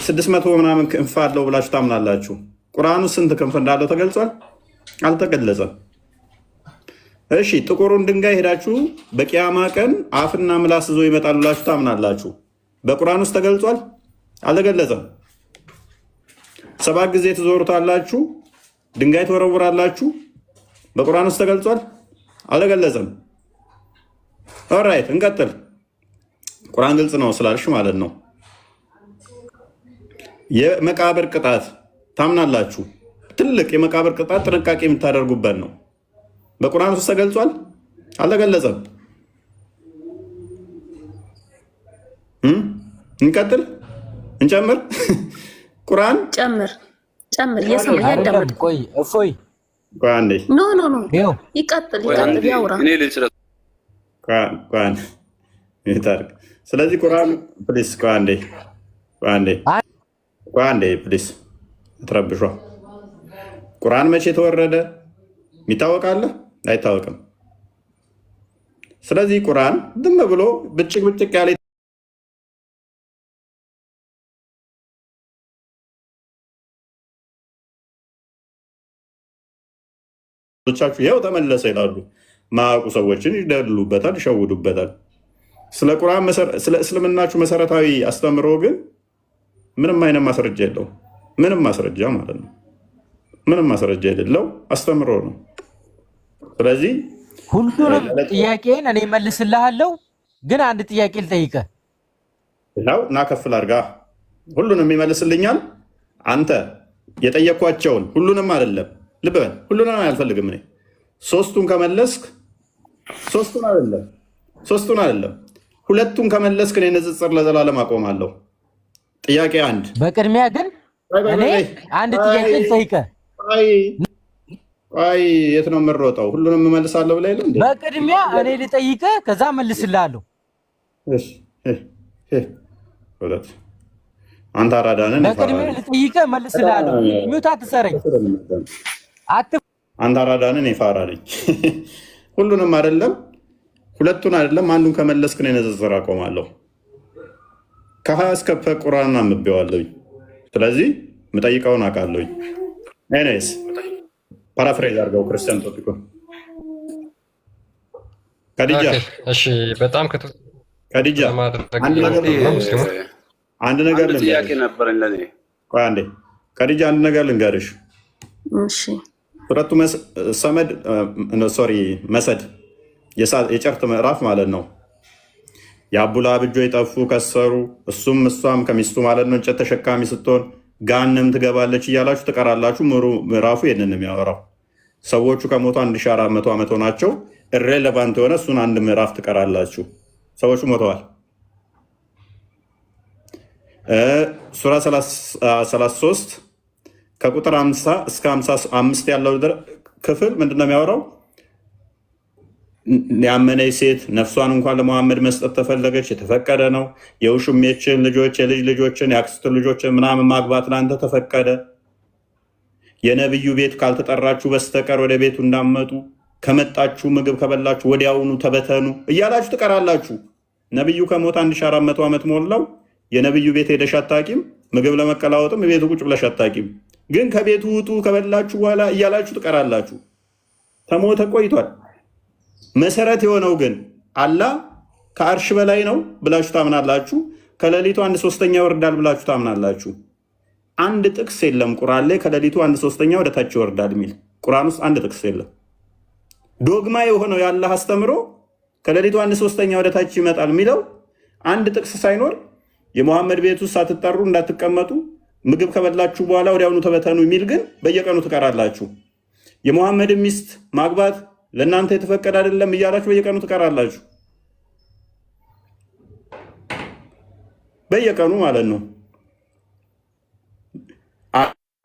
600 ምናምን ክንፍ አለው ብላችሁ ታምናላችሁ። ቁርአኑ ስንት ክንፍ እንዳለው ተገልጿል? አልተገለጸም። እሺ ጥቁሩን ድንጋይ ሄዳችሁ በቂያማ ቀን አፍና ምላስ ይዞ ይመጣል ብላችሁ ታምናላችሁ። በቁርአን ውስጥ ተገልጿል? አልተገለጸም። 7 ጊዜ ትዞሩታላችሁ፣ ድንጋይ ትወረውራላችሁ። በቁርአን ውስጥ ተገልጿል? አልተገለጸም። ኦራይት እንቀጥል። ቁርአን ግልጽ ነው ስላልሽ ማለት ነው። የመቃብር ቅጣት ታምናላችሁ? ትልቅ የመቃብር ቅጣት ጥንቃቄ የምታደርጉበት ነው። በቁርአን ውስጥ ተገልጿል? አልተገለጸም። እንቀጥል፣ እንጨምር። ቁርአን ጨምር ያዳምጥ። ቆይ እፎይ አንዴ ኖ ይቀጥል ያውራ። ስለዚህ ቁርአን ፕሊስ አንዴ ፕሊስ አትረብሿ። ቁርአን መቼ ተወረደ ይታወቃል? አይታወቅም። ስለዚህ ቁርአን ዝም ብሎ ብጭቅ ብጭቅ ያለ ቻችሁ ይኸው ተመለሰ ይላሉ። ማያውቁ ሰዎችን ይደልሉበታል፣ ይሸውዱበታል። ስለ ቁርአን ስለ እስልምናችሁ መሰረታዊ አስተምሮ ግን ምንም አይነት ማስረጃ የለውም። ምንም ማስረጃ ማለት ነው። ምንም ማስረጃ የሌለው አስተምሮ ነው። ስለዚህ ሁሉንም ጥያቄን እኔ መልስልሃለሁ፣ ግን አንድ ጥያቄ ልጠይቅህ። ያው እና ከፍል አድርጋ ሁሉንም ይመልስልኛል። አንተ የጠየኳቸውን ሁሉንም አይደለም፣ ልብ በል ሁሉንም አልፈልግም እኔ። ሶስቱን ከመለስክ ሶስቱን አይደለም ሁለቱን ከመለስክ እኔ ንጽጽር ለዘላለም አቆማለሁ። ጥያቄ አንድ። በቅድሚያ ግን እኔ አንድ ጥያቄ ልጠይቅህ። ቆይ የት ነው የምሮጠው? ሁሉንም እመልሳለሁ ብለህ የለ እንዴ? በቅድሚያ እኔ ልጠይቅህ፣ ከዛ መልስልሃለሁ። አንተ አራዳንን በቅድሚያ ልጠይቅህ፣ መልስልሃለሁ። ሚውት አትሰረኝ። አንተ አራዳንን የፋራ ነኝ። ሁሉንም አይደለም ሁለቱን አይደለም አንዱን ከመለስክ እኔ ንጽጽር አቆማለሁ። ከሀያ እስከ ቁርአን አንብቤዋለሁኝ። ስለዚህ የምጠይቀውን አውቃለሁኝ። ኤኒዌይስ ፓራፍሬዝ አድርገው ክርስቲያን ቶፒኮ ከዲጃ በጣም ከዲጃ አንድ ነገር ከዲጃ አንድ ነገር ልንገርሽ። ሱረቱ መሰድ የጨርት ምዕራፍ ማለት ነው። የአቡላሃብ እጆች ጠፉ፣ ከሰሩ፣ እሱም እሷም ከሚስቱ ማለት ነው እንጨት ተሸካሚ ስትሆን ገሃነም ትገባለች እያላችሁ ትቀራላችሁ። ምዕራፉ ይህንን የሚያወራው ሰዎቹ ከሞቱ 1400 ዓመት ሆናቸው። ኢሬሌቫንት የሆነ እሱን አንድ ምዕራፍ ትቀራላችሁ። ሰዎቹ ሞተዋል። ሱራ 33 ከቁጥር 50 እስከ 55 ያለው ክፍል ምንድነው የሚያወራው? ያመነች ሴት ነፍሷን እንኳን ለመሐመድ መስጠት ተፈለገች፣ የተፈቀደ ነው። የውሽሜችን ልጆች፣ የልጅ ልጆችን፣ የአክስት ልጆችን ምናምን ማግባት ለአንተ ተፈቀደ። የነቢዩ ቤት ካልተጠራችሁ በስተቀር ወደ ቤቱ እንዳመጡ፣ ከመጣችሁ ምግብ ከበላችሁ ወዲያውኑ ተበተኑ እያላችሁ ትቀራላችሁ። ነቢዩ ከሞት 1400 ዓመት ሞላው። የነቢዩ ቤት ሄደሽ አታቂም፣ ምግብ ለመቀላወጥም ቤቱ ቁጭ ብለሽ አታቂም። ግን ከቤቱ ውጡ ከበላችሁ በኋላ እያላችሁ ትቀራላችሁ። ተሞተ ቆይቷል። መሰረት የሆነው ግን አላህ ከአርሽ በላይ ነው ብላችሁ ታምናላችሁ። ከሌሊቱ 1/3 ይወርዳል ብላችሁ ታምናላችሁ። አንድ ጥቅስ የለም ቁርአን ላይ ከሌሊቱ 1/3 ወደ ታች ይወርዳል የሚል ቁርአን ውስጥ አንድ ጥቅስ የለም። ዶግማ የሆነው የአላህ አስተምሮ ከሌሊቱ 1/3 ወደ ታች ይመጣል የሚለው አንድ ጥቅስ ሳይኖር የሙሐመድ ቤት ውስጥ ሳትጠሩ እንዳትቀመጡ፣ ምግብ ከበላችሁ በኋላ ወዲያውኑ ተበተኑ የሚል ግን በየቀኑ ትቀራላችሁ። የሙሐመድን ሚስት ማግባት ለእናንተ የተፈቀደ አይደለም እያላችሁ በየቀኑ ትቀራላችሁ። በየቀኑ ማለት ነው።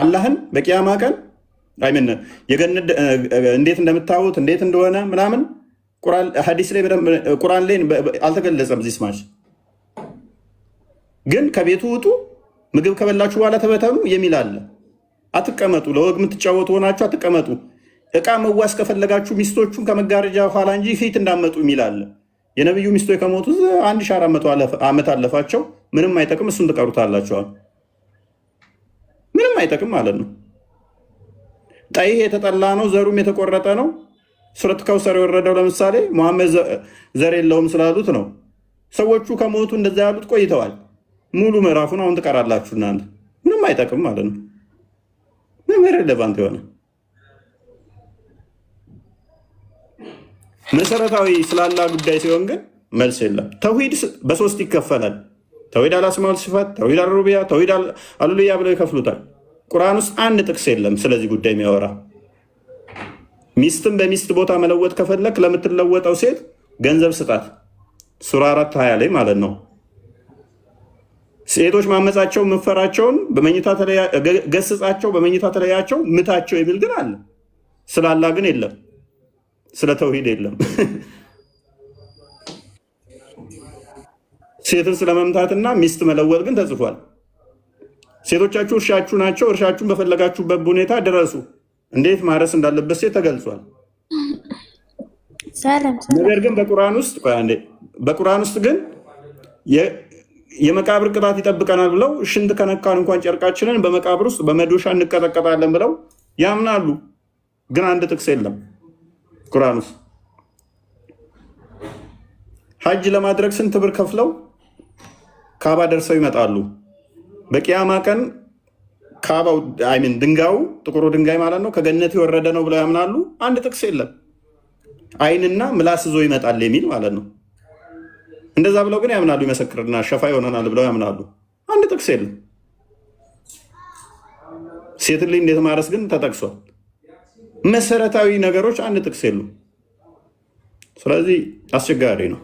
አላህን በቂያማ ቀን አይምን የገነት እንዴት እንደምታዩት እንዴት እንደሆነ ምናምን ሐዲስ ላይ ቁርአን ላይ አልተገለጸም። ዚህ ስማች ግን ከቤቱ ውጡ፣ ምግብ ከበላችሁ በኋላ ተበተኑ የሚል አለ። አትቀመጡ፣ ለወግ የምትጫወቱ ሆናችሁ አትቀመጡ። እቃ መዋስ ከፈለጋችሁ ሚስቶቹን ከመጋረጃ ኋላ እንጂ ፊት እንዳመጡ የሚል አለ። የነቢዩ ሚስቶች ከሞቱ 1400 ዓመት አለፋቸው። ምንም አይጠቅም። እሱን ትቀሩታላችኋል። ምንም አይጠቅም ማለት ነው። ጠይህ የተጠላ ነው፣ ዘሩም የተቆረጠ ነው። ሱረት ከውሰር የወረደው ለምሳሌ ሙሐመድ ዘር የለውም ስላሉት ነው። ሰዎቹ ከሞቱ እንደዛ ያሉት ቆይተዋል። ሙሉ ምዕራፉን አሁን ትቀራላችሁ እናንተ። ምንም አይጠቅም ማለት ነው። ምንም ሬሌቫንት የሆነ መሰረታዊ ስላላ ጉዳይ ሲሆን ግን መልስ የለም። ተውሂድ በሶስት ይከፈላል። ተውሂድ አልአስማኡል ሲፋት፣ ተውሂድ አልሩቢያ፣ ተውሂድ አልኡሉሂያ ብለው ይከፍሉታል። ቁርአን ውስጥ አንድ ጥቅስ የለም ስለዚህ ጉዳይ የሚያወራ። ሚስትን በሚስት ቦታ መለወጥ ከፈለክ ለምትለወጠው ሴት ገንዘብ ስጣት። ሱራ 4:20 ላይ ማለት ነው። ሴቶች ማመጻቸው ምፈራቸውን ገስጻቸው፣ በመኝታ ተለያቸው፣ ምታቸው የሚል ግን አለ። ስላላ ግን የለም። ስለ ተውሂድ የለም። ሴትን ስለመምታትና ሚስት መለወጥ ግን ተጽፏል። ሴቶቻችሁ እርሻችሁ ናቸው፣ እርሻችሁን በፈለጋችሁበት ሁኔታ ድረሱ። እንዴት ማረስ እንዳለበት ተገልጿል። ነገር ግን በቁርአን ውስጥ ግን የመቃብር ቅጣት ይጠብቀናል ብለው ሽንት ከነካን እንኳን ጨርቃችንን በመቃብር ውስጥ በመዶሻ እንቀጠቀጣለን ብለው ያምናሉ። ግን አንድ ጥቅስ የለም ቁርአን ውስጥ። ሐጅ ለማድረግ ስንት ብር ከፍለው ካባ ደርሰው ይመጣሉ። በቂያማ ቀን ካባው ድንጋዩ ጥቁሩ ድንጋይ ማለት ነው ከገነት የወረደ ነው ብለው ያምናሉ። አንድ ጥቅስ የለም። አይንና ምላስ ይዞ ይመጣል የሚል ማለት ነው። እንደዛ ብለው ግን ያምናሉ። ይመሰክርና ሸፋ ይሆነናል ብለው ያምናሉ። አንድ ጥቅስ የለም። ሴት ልጅ እንዴት ማረስ ግን ተጠቅሷል። መሰረታዊ ነገሮች አንድ ጥቅስ የሉም። ስለዚህ አስቸጋሪ ነው።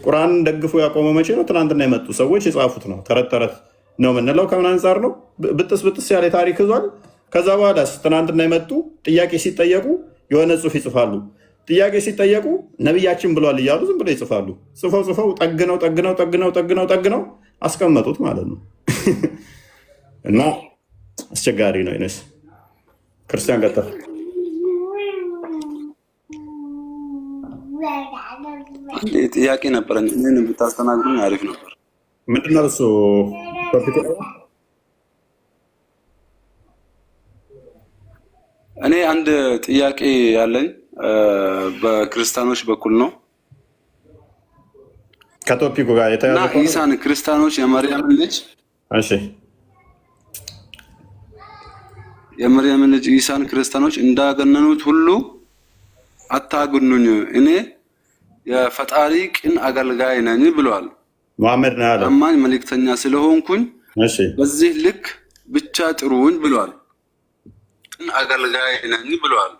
ቁርአን ደግፎ ያቆመው መቼ ነው? ትናንትና የመጡ ሰዎች የጻፉት ነው። ተረት ተረት ነው የምንለው ከምን አንጻር ነው? ብጥስ ያለ ታሪክ ይዟል። ከዛ በኋላስ ትናንትና የመጡ ጥያቄ ሲጠየቁ የሆነ ጽሑፍ ይጽፋሉ። ጥያቄ ሲጠየቁ ነቢያችን ብሏል እያሉ ዝም ብለው ይጽፋሉ። ጽፈው ጠግነው አስቀመጡት ማለት ነው። እና አስቸጋሪ ነው። ይነስ ክርስቲያን ቀጠል ጥያቄ ነበረኝ። ምን ብታስተናግዱኝ አሪፍ ነበር። ምንድነው እሱ? እኔ አንድ ጥያቄ ያለኝ በክርስቲያኖች በኩል ነው። ከቶፒኩ ጋር የተያዘ ኢሳን ክርስቲያኖች የመርያምን ልጅ ኢሳን ክርስቲያኖች እንዳገነኑት ሁሉ አታግኑኝ፣ እኔ የፈጣሪ ቅን አገልጋይ ነኝ ብለዋል። መሐመድ ነው ያለው። ታማኝ መልእክተኛ ስለሆንኩኝ በዚህ ልክ ብቻ ጥሩኝ ብለዋል። ቅን አገልጋይ ነኝ ብለዋል።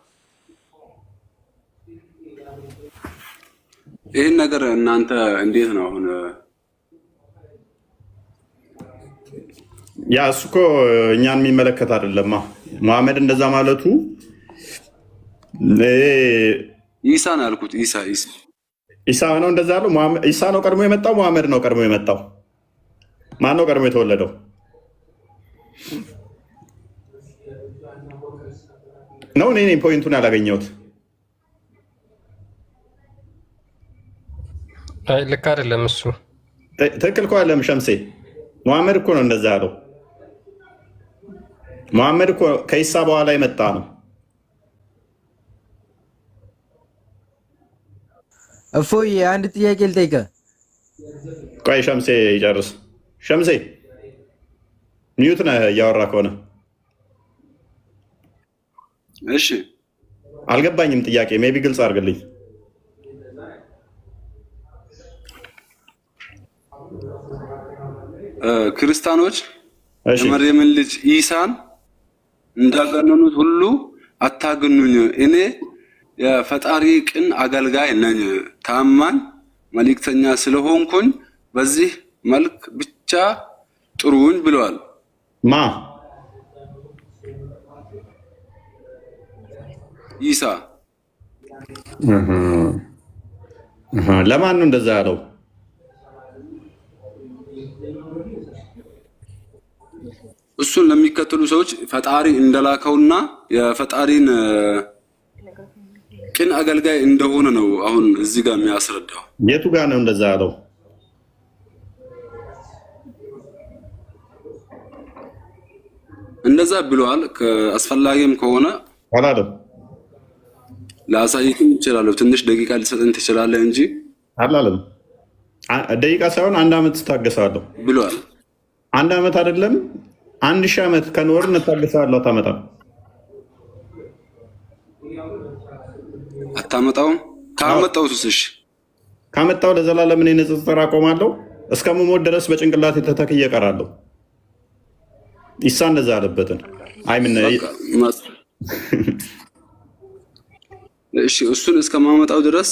ይህን ነገር እናንተ እንዴት ነው አሁን? ያ እሱ እኮ እኛን የሚመለከት አይደለማ። መሐመድ እንደዛ ማለቱ ኢሳ ነው ያልኩት። ኢሳ ነው እንደዛ ያለው። ኢሳ ነው ቀድሞ የመጣው? መሐመድ ነው ቀድሞ የመጣው? ማን ነው ቀድሞ የተወለደው? ነው እኔ ፖይንቱን ያላገኘሁት። ልክ አይደለም እሱ። ትክክል እኮ አይደለም ሸምሴ። መሐመድ እኮ ነው እንደዛ ያለው። መሐመድ እኮ ከኢሳ በኋላ የመጣ ነው። እፎይ አንድ ጥያቄ ልጠይቅህ። ቆይ ሸምሴ ይጨርስ። ሸምሴ ሚዩት ነህ እያወራ ከሆነ። እሺ አልገባኝም ጥያቄ። ሜይ ቢ ግልጽ አድርግልኝ። ክርስቲያኖች የመርየምን ልጅ ኢሳን እንዳገነኑት ሁሉ አታግኑኝ፣ እኔ የፈጣሪ ቅን አገልጋይ ነኝ፣ ታማኝ መልእክተኛ ስለሆንኩኝ በዚህ መልክ ብቻ ጥሩኝ ብለዋል። ማ ኢሳ ለማን ነው እንደዛ ያለው? እሱን ለሚከተሉ ሰዎች ፈጣሪ እንደላከውና የፈጣሪን ቅን አገልጋይ እንደሆነ ነው አሁን እዚህ ጋር የሚያስረዳው። የቱ ጋር ነው እንደዛ ያለው? እንደዛ ብለዋል። አስፈላጊም ከሆነ አላለም ላሳይክም ይችላለሁ። ትንሽ ደቂቃ ሊሰጠን ትችላለህ እንጂ አላለም። ደቂቃ ሳይሆን 1 ዓመት ታገሳለሁ ብለዋል። 1 ዓመት አይደለም 1000 ዓመት ከኖር እንታገሳለሁ። አታመጣም። አታመጣውም? ካመጣውስ? እሺ ካመጣው ለዘላለም እኔ ንጽጽር አቆማለሁ። እስከምሞት ድረስ በጭንቅላት ተተክዬ እቀራለሁ። ኢሳ እንደዛ አለበትን እሺ እሱን እስከማመጣው ድረስ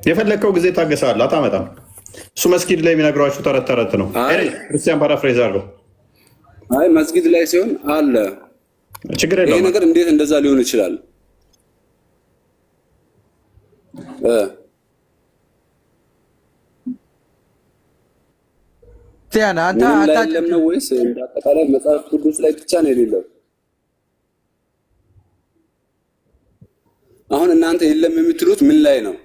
የፈለከው ጊዜ ታገሳለህ። አታመጣም። እሱ መስጊድ ላይ የሚነግሯችሁ ተረት ተረት ነው። ክርስቲያን ፓራፍሬዝ አድርገው። አይ መስጊድ ላይ ሲሆን አለ ችግር የለውም። ይሄ ነገር እንዴት እንደዛ ሊሆን ይችላል? ክርስቲያን አንተ አታለም ነው ወይስ አጠቃላይ መጽሐፍ ቅዱስ ላይ ብቻ ነው የሌለው? አሁን እናንተ የለም የምትሉት ምን ላይ ነው?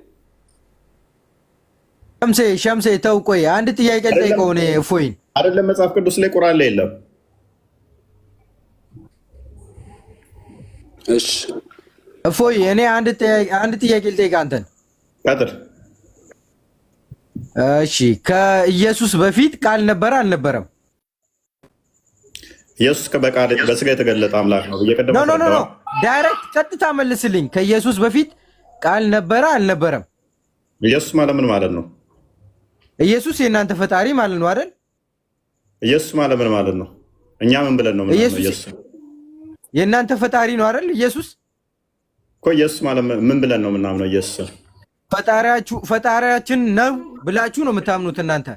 ሸምሴ ተው ቆይ አንድ ጥያቄ ልጠይቀው ነው። እፎይን አይደለም መጽሐፍ ቅዱስ ላይ ቁርአን ላይ የለም። እሺ እፎይ እኔ አንድ ጥያቄ ልጠይቅ አንተን። ቀጥል። እሺ ከኢየሱስ በፊት ቃል ነበረ አልነበረም? ኢየሱስ በስጋ የተገለጠ አምላክ ነው። ኖ ዳይሬክት ቀጥታ መልስልኝ። ከኢየሱስ በፊት ቃል ነበረ አልነበረም? ኢየሱስ ማለት ምን ማለት ነው? ኢየሱስ የእናንተ ፈጣሪ ማለት ነው አይደል? ኢየሱስ ማለት ምን ማለት ነው? እኛ ምን ብለን ነው የምናምነው? ኢየሱስ የእናንተ ፈጣሪ ነው አይደል? ኢየሱስ እኮ ኢየሱስ ማለት ምን ብለን ነው የምናምነው? ኢየሱስ ፈጣሪያችን ነው ብላችሁ ነው የምታምኑት እናንተ።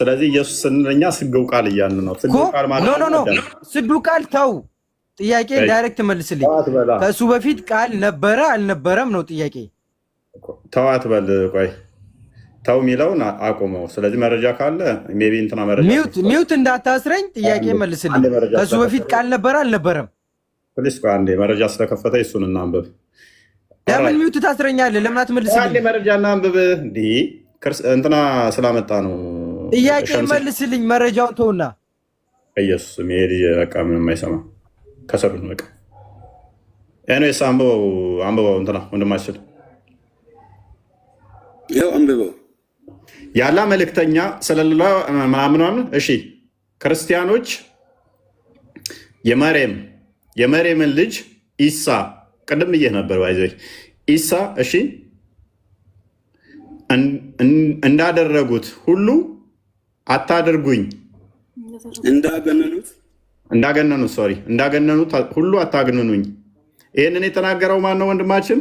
ስለዚህ ኢየሱስ ስንለኛ ስግው ቃል እያልን ነው። ስግው ቃል ማለት ኖ ስግው ቃል ተው። ጥያቄ ዳይሬክት መልስልኝ። ከእሱ በፊት ቃል ነበረ አልነበረም ነው ጥያቄ። ተዋት በል ቆይ ተው የሚለውን አቁመው። ስለዚህ መረጃ ካለ ሜቢ እንትና መረጃ ሚውት እንዳታስረኝ። ጥያቄ መልስልኝ። ከእሱ በፊት ቃል ነበረ አልነበረም? ፕሊስ ቆይ አንዴ መረጃ ስለከፈተ እሱን እናንብብ። ለምን ሚውት ታስረኛለህ? ለምን አትመልስልኝ? አንዴ መረጃ እናንብብ። እንዲህ እንትና ስላመጣ ነው። ጥያቄ መልስልኝ። መረጃውን ተውና። ኢየሱስ መሄድ በቃ ምንም አይሰማ ከሰሩን በቃ ኤኒዌይስ አንብበው እንትና ወንድማችን ይኸው አንብበው። ያላ መልእክተኛ ስለሌላ ምናምን እሺ ክርስቲያኖች የመርየምን ልጅ ኢሳ ቅድም ብዬ ነበር ባይዘይ ኢሳ እሺ እንዳደረጉት ሁሉ አታድርጉኝ እንዳገነኑት ሁሉ አታግንኑኝ። ይህንን የተናገረው ማን ነው ወንድማችን?